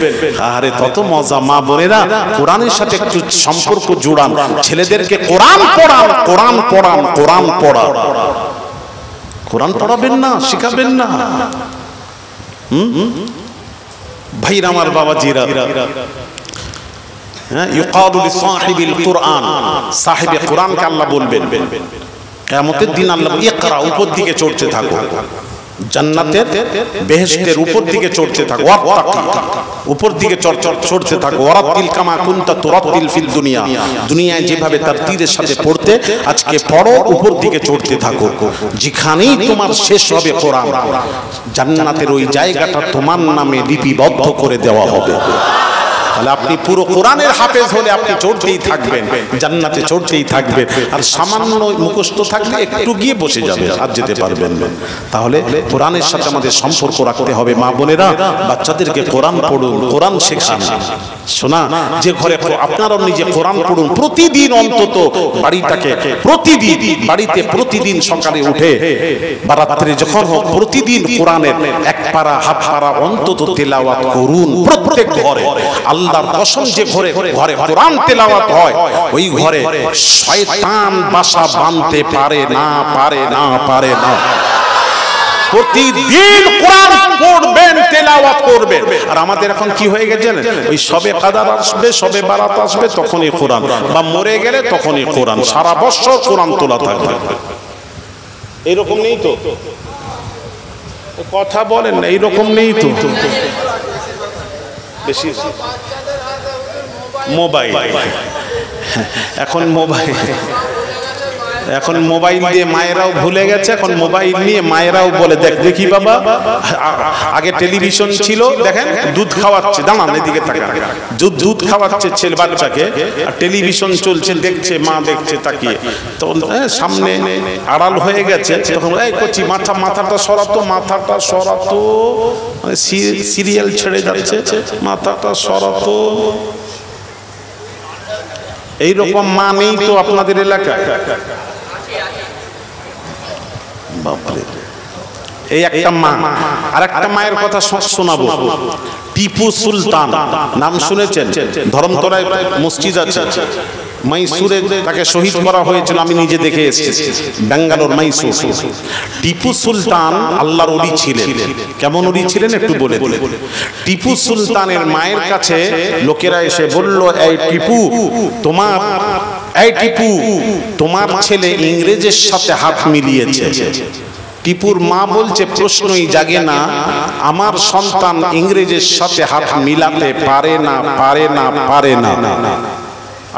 আরে তত মজা। মা বোনেরা কোরআনের সাথে একটু সম্পর্ক জোড়ান, ছেলেদেরকে কোরআন পড়ান, কোরআন পড়ান, কোরআন পড়ান। কোরআন পড়াবেন না, শিখাবেন না? ভাইরা আমার, বাবাজিরা, ইউকালু লিসাহিবিল কুরআন, সাহিবে কোরআনকে আল্লাহ বলবেন কিয়ামতের দিন, আল্লাহ ইকরা, উপর দিকে চড়তে থাকো, জান্নাতের বেহেশতের উপর দিকে চড়তে থাকো, ওয়াত্তাকি, উপর দিকে চড়তে থাকো, ওয়ারাতিল কামা কুনতা তুরাতিল ফিল দুনিয়া, দুনিয়ায় যেভাবে তার তীরের সাথে পড়তে আজকে পড়ো, উপর দিকে চড়তে থাকো, যেখানেই তোমার শেষ হবে কোরআন, জান্নাতের ওই জায়গাটা তোমার নামে লিপিবদ্ধ করে দেওয়া হবে। তাহলে আপনি পুরো কোরআনের হাফেজ হলে আপনি চড়তেই থাকবেন, জান্নাতে চড়তেই থাকবেন। আর সামান্য মুখস্থ থাকলে একটু গিয়ে বসে যাবে, আর যেতে পারবেন না। তাহলে কোরআনের সাথে আমাদের সম্পর্ক রাখতে হবে। মা বোনেরা, বাচ্চাদেরকে কোরআন পড়ুন, কোরআন শেখান। শোনা, যে ঘরে আপনারাও নিজে কোরআন পড়ুন প্রতিদিন, অন্তত বাড়িটাকে প্রতিদিন, বাড়িতে প্রতিদিন সকালে উঠে বা রাত্রে যখন হোক, প্রতিদিন কোরআনের এক পারা হাফ পারা অন্তত তেলাওয়াত করুন প্রত্যেক ঘরে। আল্লাহর কসম, যে ঘরে ঘরে কোরআন তেলাওয়াত হয়, ওই ঘরে শয়তান বাসা বাঁধতে পারে না, পারে না, পারে না। প্রতিদিন কোরআন পড়বেন, তেলাওয়াত করবেন। আর আমাদের এখন কি হয়ে গেছে জানেন? ওই সবে কাদার আসবে, সবে বারাত আসবে, তখনই কোরআন, বা মরে গেলে তখনই কোরআন, সারা বছর কোরআন তোলা থাকবে। এইরকম নেই তো? কথা বলেন না, এইরকম নেই তো? বেশি মোবাইল, এখন মোবাইল দিয়ে মায়েরাও ভুলে গেছে। এখন মোবাইল নিয়ে মায়েরাও বলে, দেখি বাবা, আগে টেলিভিশন ছিল, দেখেন দুধ খাওয়াচ্ছে, দাঁড়ান এদিকে তাকান, দুধ খাওয়াচ্ছে ছেলে বাচ্চাকে, আর টেলিভিশন চলছে, দেখছে, মা দেখছে তাকিয়ে, তো সামনে আড়াল হয়ে গেছে, তখন এই কচি মাথাটা সরাতো, মাথাটা সরাতো, মানে সিরিয়াল ছেড়ে যাচ্ছে, মাথাটা সরাতো। এইরকম মা নেই তো আপনাদের এলাকায়? বাপরে, এই একটা মা। আর একটা মায়ের কথা শোনাবো, টিপু সুলতান, নাম শুনেছেন? ধর্মতলায় মসজিদ আছে, মাইসুরে তাকে শহীদ করা হয়েছিল, আমি নিজে দেখে এসেছি, বেঙ্গালোর মাইসুর। টিপু সুলতান আল্লাহর ওলি ছিলেন। কেমন ওলি ছিলেন একটু বলে দিই। টিপু সুলতানের মায়ের কাছে লোকেরা এসে বলল, এই টিপু, তোমার ছেলে ইংরেজের সাথে হাত মিলিয়েছে। টিপুর মা বলছে, প্রশ্নই জাগে না, আমার সন্তান ইংরেজের সাথে হাত মিলাতে পারে না, পারে না, পারে না।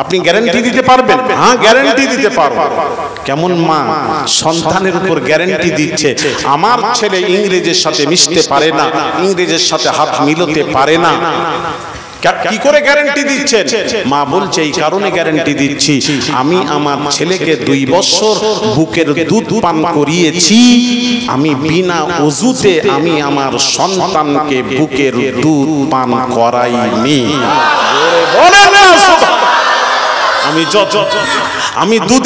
আপনি গ্যারান্টি দিতে পারবেন? হ্যাঁ, গ্যারান্টি দিতে পারবো। কেমন মা সন্তানের উপর গ্যারান্টি দিচ্ছে, আমার ছেলে ইংরেজের সাথে মিশতে পারে না, ইংরেজের সাথে হাত মিলাতে পারে না। কি করে গ্যারান্টি দিচ্ছেন? মা বলছে, এই কারণে গ্যারান্টি দিচ্ছি, আমি আমার ছেলেকে 2 বছর বুকের দুধ পান করিয়েছি, আমি বিনা ওযুতে আমি আমার সন্তানকে বুকের দুধ পান করাইনি। আমি দুধ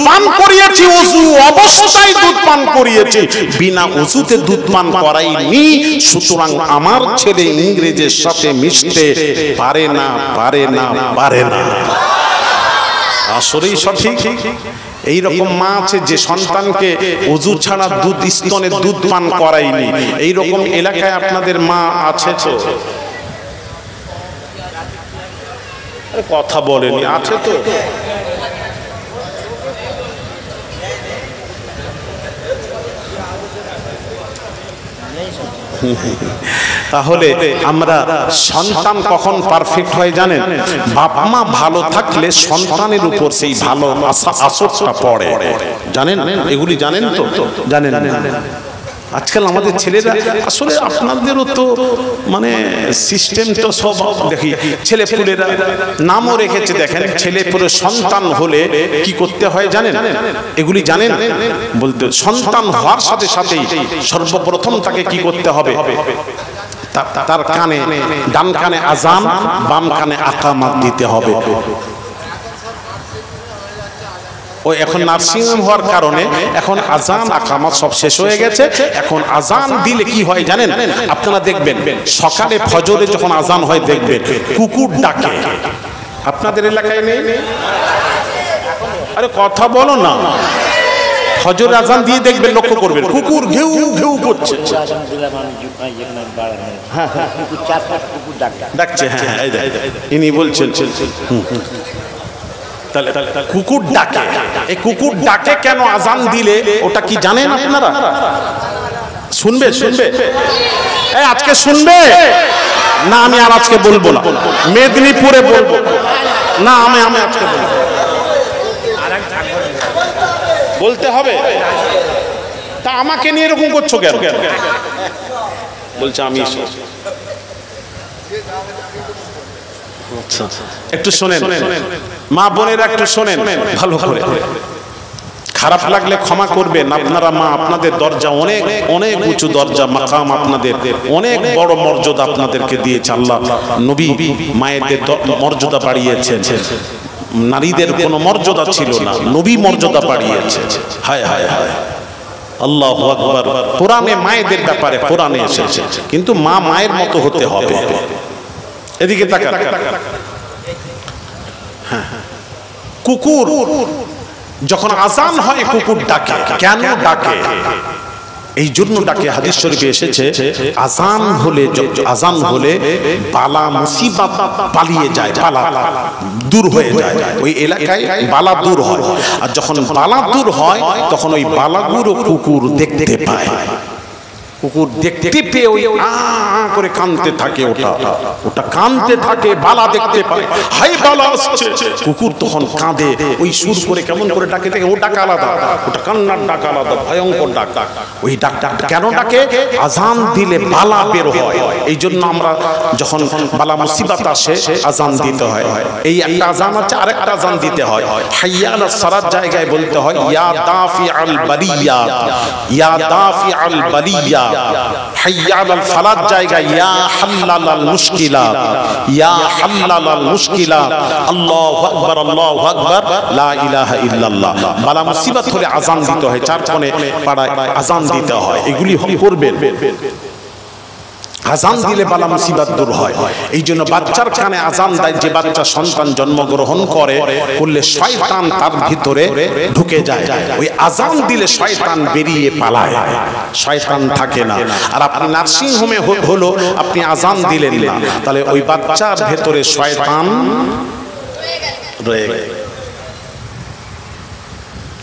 পান করিয়েছি, ওযু অবস্থায় দুধ পান করিয়েছি, বিনা ওযুতে দুধ পান করাইনি। সুতরাং আমার ছেলে ইংরেজের সাথে মিশতে পারে না, পারে না, পারে না। আসলেই সঠিক। এইরকম মা আছে যে সন্তানকে ওযু ছাড়া দুধ, স্তনের দুধ পান করায়নি। এইরকম এলাকায় আপনাদের মা আছে তো? কথা বলেনি, আছে তো? তাহলে আমরা সন্তান কখন পারফেক্ট হয় জানেন? বাপ মা ভালো থাকলে সন্তানের উপর সেই ভালো আসরটা পড়ে। জানেন? এগুলি জানেন তো? জানেন? আজকাল আমাদের ছেলেরা আসলে আপনাদেরও তো মানে সিস্টেম তো সব দেখি, ছেলে পুলেরা নামও রেখেছে দেখেন, ছেলে পুলে সন্তান হলে কি করতে হয় জানেন? এগুলি জানেন বলতে, সন্তান হওয়ার সাথে সাথেই সর্বপ্রথম তাকে কি করতে হবে? তার কানে, ডান কানে আজান, বাম কানে আকামাত দিতে হবে। ও এখন নার্সিংহোম হওয়ার কারণে এখন আজান আকামাত সব শেষ হয়ে গেছে। এখন আজান দিলে কি হয় জানেন? আপনারা দেখবেন সকালে ফজরে যখন আজান হয় দেখবেন কুকুর ডাকে। আপনাদের এলাকায় নেই? আরে কথা বলো না। ফজর আজান দিয়ে দেখবেন, লক্ষ্য করবেন কুকুর ঘেউ ঘেউ করছে। ডাকছে, হ্যাঁ ইনি বলছেন কুকুর ডাকে। এই কুকুর ডাকে কেন আজান দিলে ওটা কি জানেন আপনারা? শুনবে শুনবে আজকে শুনবে না? আমি আর আজকে বলবো না, মেদিনীপুরে বলবো না। আমি আজকে বলবো, বলতে হবে। তা আমাকে নিয়ে এরকম করছো কেন? বলছে আমি একটু শোনেন মা বোনেরা, একটু শোনেন ভালো করে। খারাপ লাগলে ক্ষমা করবেন। আপনারা মা, আপনাদের দরজা অনেক অনেক উঁচু দরজা, মাকাম আপনাদের অনেক বড় মর্যাদা আপনাদেরকে দিয়েছে আল্লাহ। নবী মায়েদের মর্যাদা বাড়িয়েছেন, নারীদের কোনো মর্যাদা ছিল না, নবী মর্যাদা বাড়িয়েছে। হায় হায় হায়, আল্লাহু আকবার। কোরআনে মায়েদের ব্যাপারে কোরআনে এসেছে, কিন্তু মা মায়ের মতো হতে হবে। এদিকে তাকান। কুকুর যখন আজান হয় কুকুর ডাকে। কেন ডাকে? এই জন্য ডাকে, হাদিস শরীফে এসেছে আজান হলে বালা মুসিবত পালিয়ে যায়, বালা দূর হয়ে যায়। ওই এলাকায় বালা দূর হয়। আর যখন বালা দূর হয় তখন ওই বালাগুলো কুকুর দেখতে পায়। কুকুর দেখতে পেয়ে ওই করে কাঁদতে থাকে, ওটা কাঁদতে থাকে, বালা দেখতে পায়, হাই বালা আসছে। কুকুর তখন কাঁদে, ওই সুর করে কেমন করে ডাকে থাকে। ও ডাক আলাদা, ওটা কান্নার ডাক আলাদা, ভয়ঙ্কর ডাক। ওই ডাক কেন ডাকে? আজান দিলে বালা বের হয়। এই জন্য আমরা যখন বালা মুসিবত আসে আজান দিতে হয়। এই একটা আজান আছে, আরেকটা আজান দিতে হয়। হাইয়া আলাস সালাত জায়গায় বলতে হয় ইয়া দাফি আল বারিয়াত, ইয়া দাফি আল বারিয়াত। হাইয়া আলাল ফালাত জায়গা ইয়া হাল্লালাল মুশকিলাত, ইয়া হাল্লালাল মুশকিলাত। আল্লাহু আকবার, আল্লাহু আকবার, লা ইলাহা ইল্লাল্লাহ। বালা মুসিবত হলে আজান দিতে হয়, চার কোণে পাড়ায় আজান দিতে হয়। এগুলি করবেন। আজান দিলে বালা মুসিবত দূর হয়। এই জন্য বাচ্চার কানে আজান দেয়। যে বাচ্চা সন্তান জন্মগ্রহণ করলে শয়তান তার ভিতরে ঢুকে যায়। ওই আজান দিলে শয়তান বেরিয়ে পালায়, শয়তান থাকে না। আর আপনি নার্সিং হোমে হলো আপনি আজান দিলেন না, তাহলে ওই বাচ্চার ভেতরে শয়তান রয়ে গেল।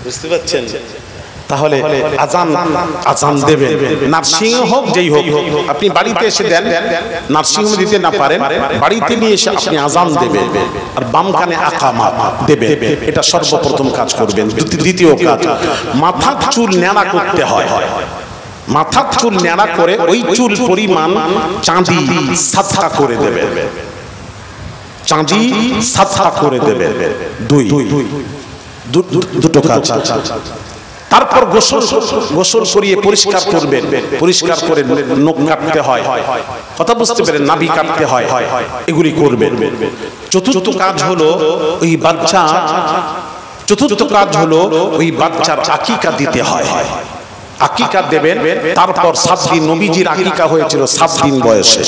বুঝতে পারছেন? তাহলে আজান দেবেন, নার্সিং হোক যেই হোক। আপনি বাড়িতে এসে দেন, নার্সিং হোমে দিতে না পারেন, বাড়িতে নিয়ে এসে আপনি আজান দেবেন আর বাম কানে আকামাত দেবেন। এটা সর্বপ্রথম কাজ করবেন। দ্বিতীয় কাজ, মাথার চুল ন্যাড়া করতে হয়। মাথার চুল ন্যাড়া করে ওই চুল পরিমাণ চাঁদি সাতটা করে দেবেন, চাঁদি সাতটা করে দেবেন। দুটো কাজ। তারপর গোসল করিয়ে পরিষ্কার করবেন, পরিষ্কার করে নখ কাটতে হয়, কথা বুঝতে পারেন, নাভি কাটতে হয়, এগুলি করবেন। চতুর্থ কাজ হলো ওই বাচ্চার আকিকা দিতে হয়। আকিকা দেবেন। তারপর 7 দিন, নবীজির আকিকা হয়েছিল 7 দিন বয়সে।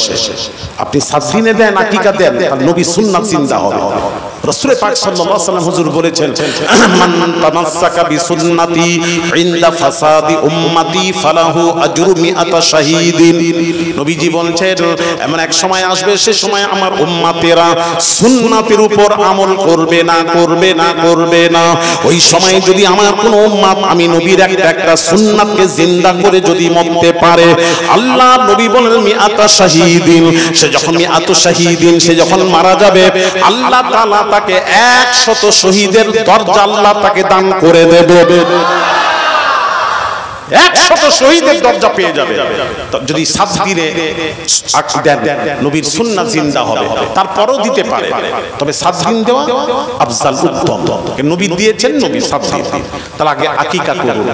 আপনি 7 দিনে দেন, আকিকা দেন, নবী সুন্নাত জিন্দা হবে। রাসূল পাক সাল্লাল্লাহু আলাইহি ওয়াসাল্লাম হুজুর বলেছেন, মান তামাসসাকা বিসুন্নতি ইনদা ফাসাদি উম্মতি ফালাহু আজরু মিআতা শাহীদিন। নবীজি বলেছেন এমন এক সময় আসবে, সে সময় আমার উম্মতেরা সুন্নাতের উপর আমল করবে না। ওই সময় যদি আমার কোন উম্মত আমি নবীর একটা সুন্নাতকে জিন্দা করে যদি মরতে পারে, আল্লাহ নবী বলেন মিআতা শাহীদিন, সে যখন মিআতু শাহীদিন সে যখন মারা যাবে, আল্লাহ তাআলা তাকে 100 শহীদের দরজা আল্লাহ তাকে দান করে দেবে। 100 শহীদের দরজা পেয়ে যাবে যদি 7 দিনে দেন। নবীর সুন্নাহ জিন্দা হবে, তারপরও দিতে পারে, তবে 7 দিন দেওয়া আফজাল, উত্তম। নবী দিয়েছেন, নবী 7 দিন। তার আগে আকিকা করুন,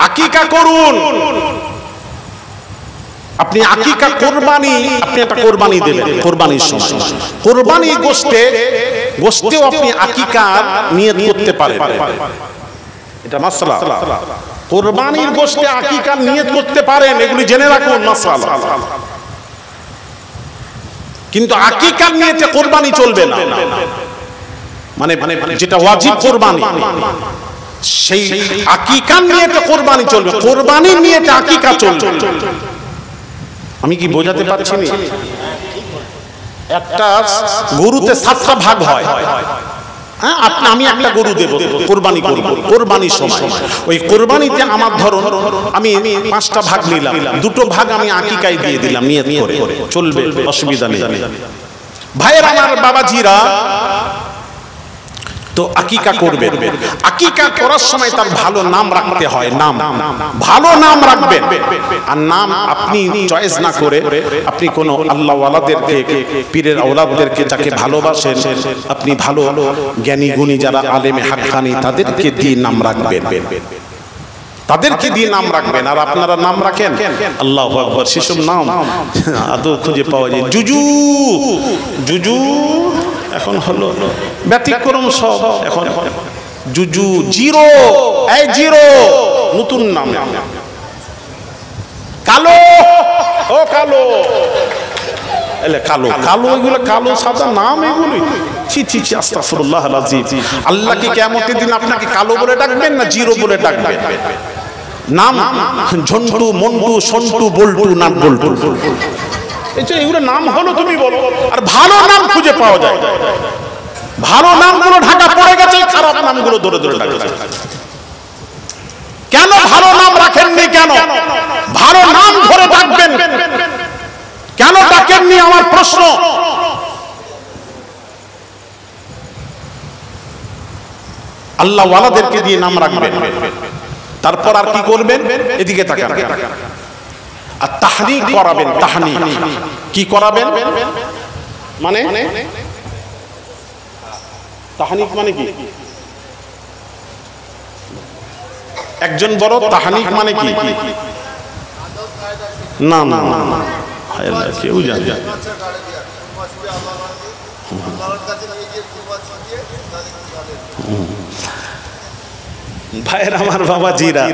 আকিকা করুন। আপনি আকিকা কোরবানি, আপনি একটা কোরবানি দেবেন, কোরবানির সময় কোরবানি গোশতেও আপনি আকিকার নিয়ত করতে পারেন। এটা মাসআলা, কোরবানির গোশতে আকিকার নিয়ত করতে পারেন, এগুলি জেনে রাখুন মাসআলা। কিন্তু আকিকার নিয়তে কোরবানি চলবে না, মানে যেটা ওয়াজিব কোরবানি, সেই আকিকার নিয়তে কোরবানি চলবে, কোরবানির নিয়তে আকিকা চলবে। আমি কি বোঝাতে পারছি না? একটা গরুতে 7টা ভাগ হয়। হ্যাঁ, আমি একটা গরু দেব, কোরবানি করব, কোরবানির সময় ওই কোরবানিতে আমার ধরুন আমি 5টা ভাগ নিলাম, 2টো ভাগ আমি আকিকায় দিয়ে দিলাম নিয়ত করে, চলবে, অসুবিধা নেই। ভাইয়ের আমার বাবাজিরা, তো আকিকা করবেন। আকিকা করার সময় তার ভালো নাম রাখতে হয়, নাম, ভালো নাম রাখবেন। আর নাম আপনি চয়েস না করে আপনি কোন আল্লাহ ওয়ালাদেরকে, পীরের আওলাদদেরকে যাকে ভালোবাসেন, আপনি ভালো জ্ঞানী গুণী যারা আলেমে হাক্কানি, তাদেরকে দিয়ে নাম রাখবেন, তাদেরকে দিয়ে নাম রাখবেন। আর আপনারা নাম রাখেন আল্লাহু আকবার, সেসব নাম আদৌ খুঁজে পাওয়া যায়। জুজু, জুজু এখন হলো ব্যতিক্রম সব, এখন জুজু, জিরো, এই জিরো নতুন নাম। কালো, ও কালো, এলে কালো, কালো, এগুলো কালো সাদা নাম, এগুলি ছি ছি ছি, আস্তাগফিরুল্লাহ আল-আযীম। আল্লাহ কি কিয়ামতের দিন আপনাকে কালো বলে ডাকবেন না জিরো বলে ডাকবেন? নাম ঝন্টু, মন্টু, সন্টু, বল্টু, নাট বল্টু, এগুলো নাম হলো, তুমি বলো। আর ভালো নাম খুঁজে পাওয়া যায়, ভালো নামগুলো ঢাকা পড়ে গেছে, খারাপ নামগুলো ধরে ধরে ডাকা যায়। কেন ভালো নাম রাখেননি? কেন ভালো নাম ধরে ডাকবেন? কেন ডাকেননি? আমার প্রশ্ন। আল্লাহ ওয়ালাদেরকে দিয়ে নাম রাখবেন, তারপর আর কি করবেন? এদিকে তাকান। আর তাহনিক করাবেন। তাহনিক কি করাবেন? মানে তাহনিক মানে কি? একজন বড়, তাহনিক মানে কি? না না না, কেউ জানে না। ভাইয়ের আমার বাবাজিরা,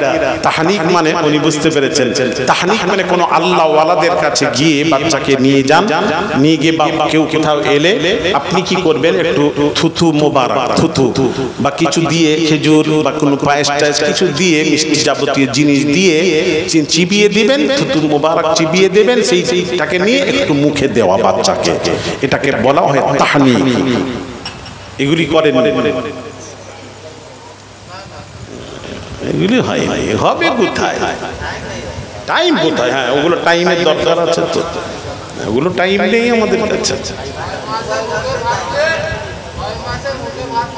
তাহনিক মানে উনি বুঝতে পেরেছেন, তাহনিক মানে কোন আল্লাহ ওয়ালাদের কাছে গিয়ে বাচ্চাকে নিয়ে যান, নিয়ে গিয়ে কেউ কোথাও এলে আপনি কি করবেন? একটু থুথু মোবারক, থুথু বা কিছু দিয়ে, খেজুর বা কোনো পায়েস টায়েস কিছু দিয়ে, মিষ্টি যাবতীয় জিনিস দিয়ে চিবিয়ে দিবেন, থুথু মোবারক চিবিয়ে দেবেন, সেইটাকে নিয়ে একটু মুখে দেওয়া বাচ্চাকে, এটাকে বলা হয় তাহনিক। এগুলি করেন? এগুলি হয়, হবে কোথায়? টাইম কোথায়? হ্যাঁ, ওগুলো টাইমের দরকার আছে, তো ওগুলো টাইম নেই আমাদের কাছে।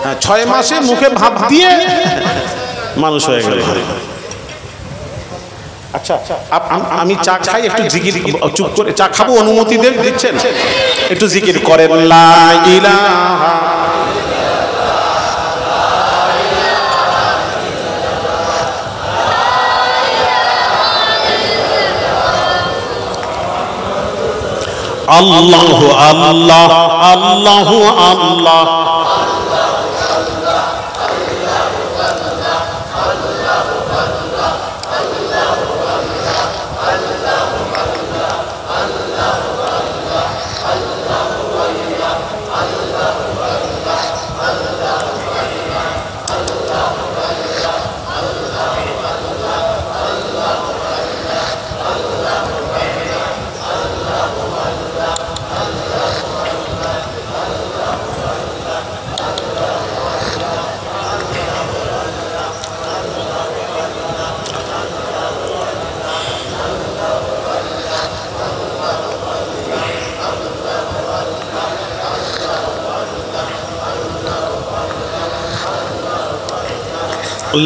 হ্যাঁ, 6 মাসে মুখে ভাত দিয়ে মানুষ হয়ে গেল। আচ্ছা, আমি চা খাই, একটু জিকির, চুপ করে চা খাবো, অনুমতি দিচ্ছেন? একটু জিকির করেন, লা ইলাহা আল্লাহু আল্লাহ, আল্লাহু আল্লাহ,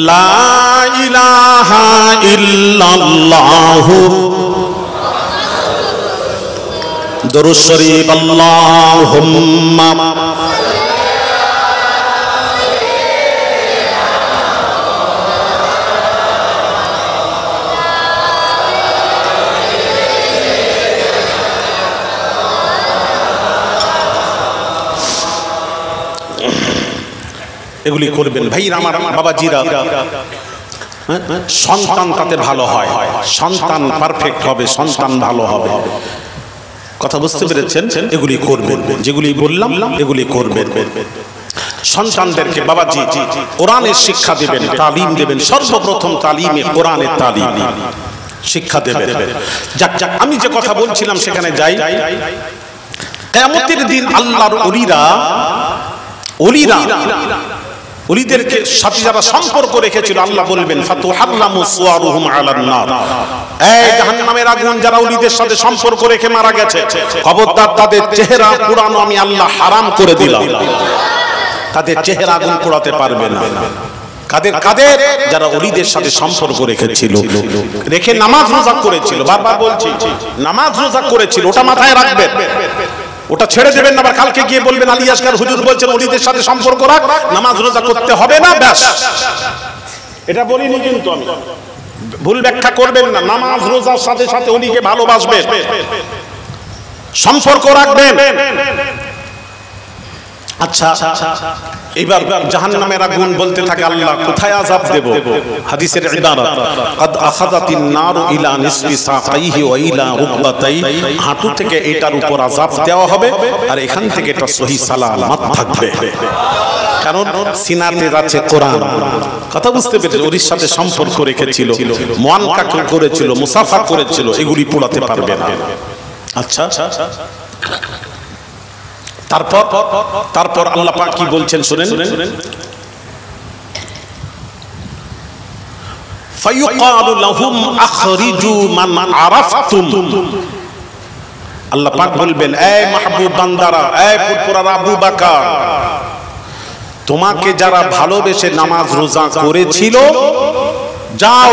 লা ইলাহা ইল্লাল্লাহু দরুদ শরীফ আল্লাহুম্মা এগুলি করবেন ভাইরা আমার, বাবাজিরা। সন্তান তাতে ভালো হয়, সন্তান পারফেক্ট হবে, সন্তান ভালো হবে। কথা বুঝতে পেরেছেন? এগুলি করবেন, যেগুলি বললাম এগুলি করবেন। সন্তানদেরকে বাবাজি কোরআনের শিক্ষা দেবেন, তালিম দেবেন। সর্বপ্রথম তালিমে কোরআনের তালিম শিক্ষা দেবেন। যাক যাক, আমি যে কথা বলছিলাম সেখানে যাই। কিয়ামতের দিন আল্লাহর ওলিদেরকে সাথে যারা সম্পর্ক রেখেছিল আল্লাহ বলবেন ফাতুহাল্লামু সুওয়ারুহুম আলান নার, এই জাহান্নামের আগুন যারা ওলিদের সাথে সম্পর্ক রেখে মারা গেছে, খবরদার তাদের চেহারা পুরানো আমি আল্লাহ হারাম করে দিলাম। তাদের চেহারা আগুন পোড়াতে পারবে না। কাদের কাদের? যারা ওলিদের সাথে সম্পর্ক রেখেছিল, রেখে নামাজ রোজা করেছিল। বারবার বলছি, নামাজ রোজা করেছিল, ওটা মাথায় রাখবেন, ওটা ছেড়ে দেবেন না। আবার কালকে গিয়ে বলবেন আলী আসকার হুজুর বলছেন ওলিদের সাথে সম্পর্ক রাখ, নামাজ রোজা করতে হবে না, ব্যাস। এটা বলিনি কিন্তু আমি, ভুল ব্যাখ্যা করবেন না। নামাজ রোজার সাথে সাথে ওলিকে ভালোবাসবেন, সম্পর্ক রাখবেন। আচ্ছা, এবার জাহান্নামের আগুন বলতে থাকে আল্লাহ কোথায় আযাব দেব? হাদিসের ইবারত قد اخذت النار الى نصف ساقيه والى ركبتيه, হাঁটু থেকে এটার উপর আযাব দেওয়া হবে, আর এখান থেকে এটা সহি সালামত থাকবে, কারণ সিনাতে আছে কোরআন। কথা বুঝতে পেরেছেন? ওর সাথে সম্পর্ক রেখেছিল, মুআনকা করেছিল, মুসাফা করেছিল, এগুলি পোড়াতে পারবে না। আচ্ছা, তারপর আল্লাহ পাক কি বলছেন শুনেন। ফায়ুকালু লাহুম আখরিজু মান আরাফতুম, আল্লাহ পাক বলবেন এই মাহবুব বান্দারা, এই ফুরফুরার আবু বকর, তোমাকে যারা ভালোবেসে নামাজ রোজা করেছিল, যাও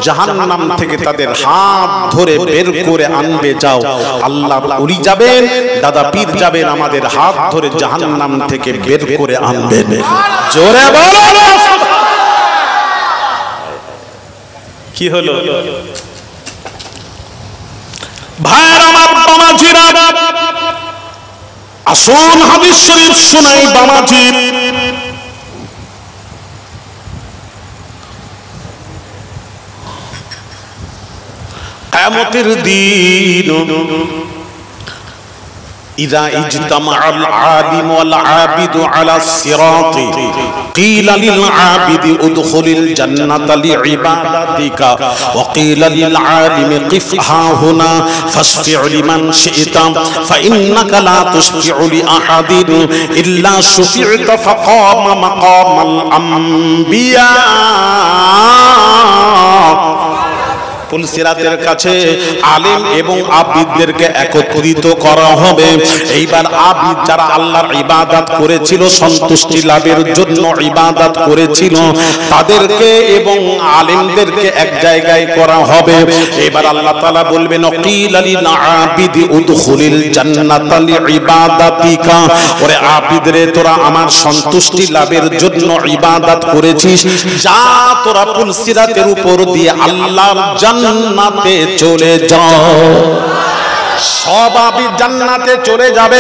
জাহান্নাম থেকে তাদের হাত ধরে বের করে আনবে, যাও। আল্লাহ ওলি যাবেন, দাদা পীর যাবেন, আমাদের হাত ধরে জাহান্নাম থেকে বের করে আনবেন। জোরে বলো কি হলো? ভাইরা আমার, বামাজিরা, আসুন হাদিস শরীফ শুনাই বামাজি। কিয়ামতের দিন ইযা ইজতামাআল আলিম ওয়াল আবিদু আলা সিরাতি কিলা লিল আবিদি উদখুলিল জান্নাতা লিইবাদাতিকা ওয়া কিলা লিল আলিমি কিফ হাহুনা ফাশফি'u লিমান শি'তা ফাইন্নাকা লা তুশফি'ু লি আহাদিন ইল্লা শুফি'তা ফাকামা মাকামাল আমবিয়া। পুলসিরাতের কাছে আলেম এবং আবিদদেরকে একত্রিত করা হবে। এইবার আবিদ যারা আল্লাহর ইবাদত করেছিল, সন্তুষ্টি লাভের জন্য ইবাদত করেছিল, তাদেরকে এবং আলেমদেরকে এক জায়গায় করা হবে। এবার আল্লাহ তাআলা বলবেন কিলা লিল আবিদি উদখুলিল জান্নাতা লিইবাদাতিকা, ওরে আবিদ রে, তোরা আমার সন্তুষ্টি লাভের জন্য ইবাদত করেছিস, যা তোরা পুলসিরাতের উপর দিয়ে আল্লাহর জান্নাতে চলে যাও। সব আবিদ জান্নাতে চলে যাবে।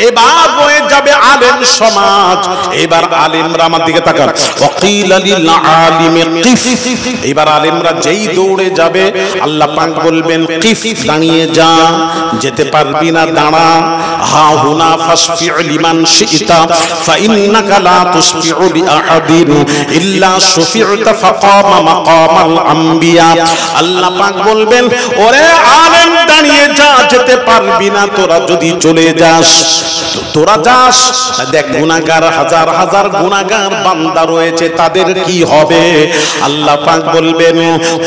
এবার হয়ে যাবে আলেম সমাজ। এবার আলেমরা আমার দিকে তাকান, ওয়াকিলা লিল আলিমি কিফ, এবার আলেমরা যেই দৌড়ে যাবে আল্লাহ পাক বলবেন কিফ, দাঁড়িয়ে যা, যেতে পারবি না দাঁড়া। হা হুনা ফাশফি'ু লিমান শি'তা ফাইন্নাকা লা তুশফি'ু লি আহাদিন ইল্লা শুফি'তা ফাকামা মাকামাল আমবিয়া। আল্লাহ পাক বলবেন ওরে আলেম দাঁড়িয়ে যা, যেতে পারবি না তোরা যদি চলে যাস। তোরা যাস, দেখ গুনাহগার হাজার হাজার গুনাহগার বান্দা রয়েছে, তাদের কি হবে? আল্লাহ পাক বলবেন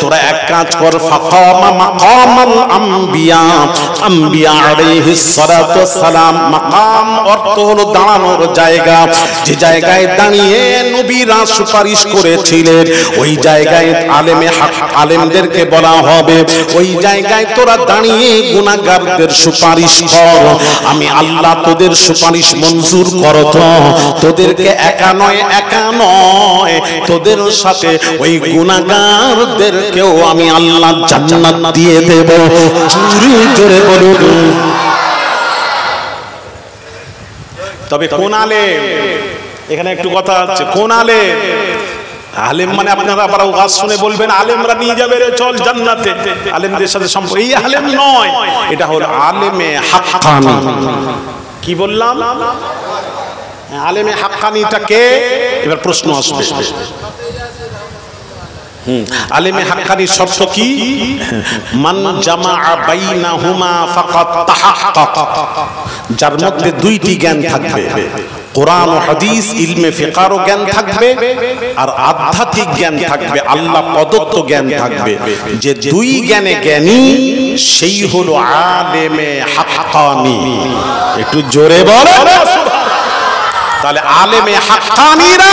তোরা এক কাজ কর, ফাকামা মাকামাল আম্বিয়া, আম্বিয়া আলাইহিস সালাতু ওয়াস সালাম, মাকাম অর্থ হলো দাঁড়ানোর জায়গা, যে জায়গায় দাঁড়িয়ে নবীরা সুপারিশ করেছিলেন, ওই জায়গায় আলেমে হক আলেমদেরকে বলা হবে ওই জায়গায় তোরা দাঁড়িয়ে গুনাহগারদের সুপারিশ কর, আমি আল্লাহ তোদের সুপারিশ মঞ্জুর করত, তোদেরকে একা নয় তোদের সাথে ওই গুনাহগারদেরকেও আমি আল্লাহ জান্নাত দিয়ে দেব। জোরে বলুন। তবে কোন আলেম, এখানে একটু কথা আছে, কোন আলেম? আলেম মানে আপনারা আবার ওয়াজ শুনে বলবেন আলেমরা নিয়ে যাবে রে চল জান্নাতে, আলেমদের সাথে সম্পর্ক, এই আলেম নয়, এটা হলো আলেমে হাক্কানি। কি বললাম? আলেমে হাক্কানিটা কে? এবার প্রশ্ন আসবে। আলেমে হাক্কানির শর্ত কি? মান জামাআ বাইনাহুমা ফাকাদ তাহাক্কাক, যার মধ্যে দুইটি জ্ঞান থাকবে, কোরআন ও হাদিস ইলমে ফিকহারও জ্ঞান থাকবে, আর আধ্যাত্মিক জ্ঞান থাকবে, আল্লাহ প্রদত্ত জ্ঞান থাকবে। যে দুই জ্ঞানে জ্ঞানী সেই হলো আলেমে হাক্কানি। একটু জোরে বলো। তাহলে আলেমে হাক্কানিরা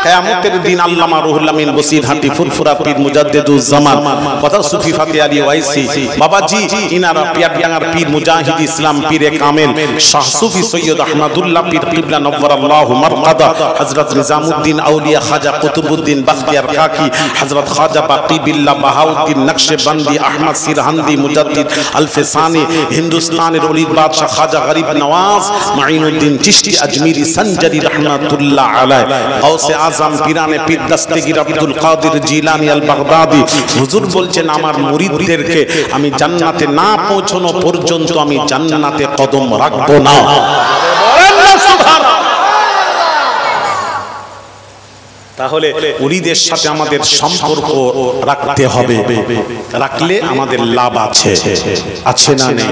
কিয়ামতের দিন আল্লামা রুহুল আমিন বসিরহাটি ফুরফুরা পীর মুজাদ্দিদুজ জামান কথা সুফি ফাতে আলী ওয়াইসি বাবাজি, ইনারা পিয়ারডাঙ্গার পীর মুজাহিদ ইসলাম পীরে কামেল শাহ সুফি সৈয়দ আহমদুল্লাহ পীর কিবলা নওয়ারাল্লাহু মারকাদা, হযরত নিজামউদ্দিন আউলিয়া খাজা কুতুবউদ্দিন বখতিয়ার কাকি, হযরত খাজা বাকিবিল্লাহ বাহাউদ্দিন নকশবন্দি, আহমদ সিরহান্দি মুজাদ্দিদ আলফসানি, হিন্দুস্তানের ওলিদ বাদশাহ খাজা গরিব নওয়াজ মাইনুদ্দিন চিশতি আজমিরি সঞ্জরি রহমাতুল্লাহ আলাইহি, গাউসে আজম পীরানে পীর দস্তগীর আব্দুল কাদের জিলানী আল বাগদাদি হুজুর বলছেন আমার মুরিদদেরকে আমি জান্নাতে না পৌঁছানো পর্যন্ত আমি জান্নাতে কদম রাখবো না। তাহলে মুরিদের সাথে আমাদের সম্পর্ক রাখতে হবে, রাখলে আমাদের লাভ আছে, আছে না নেই?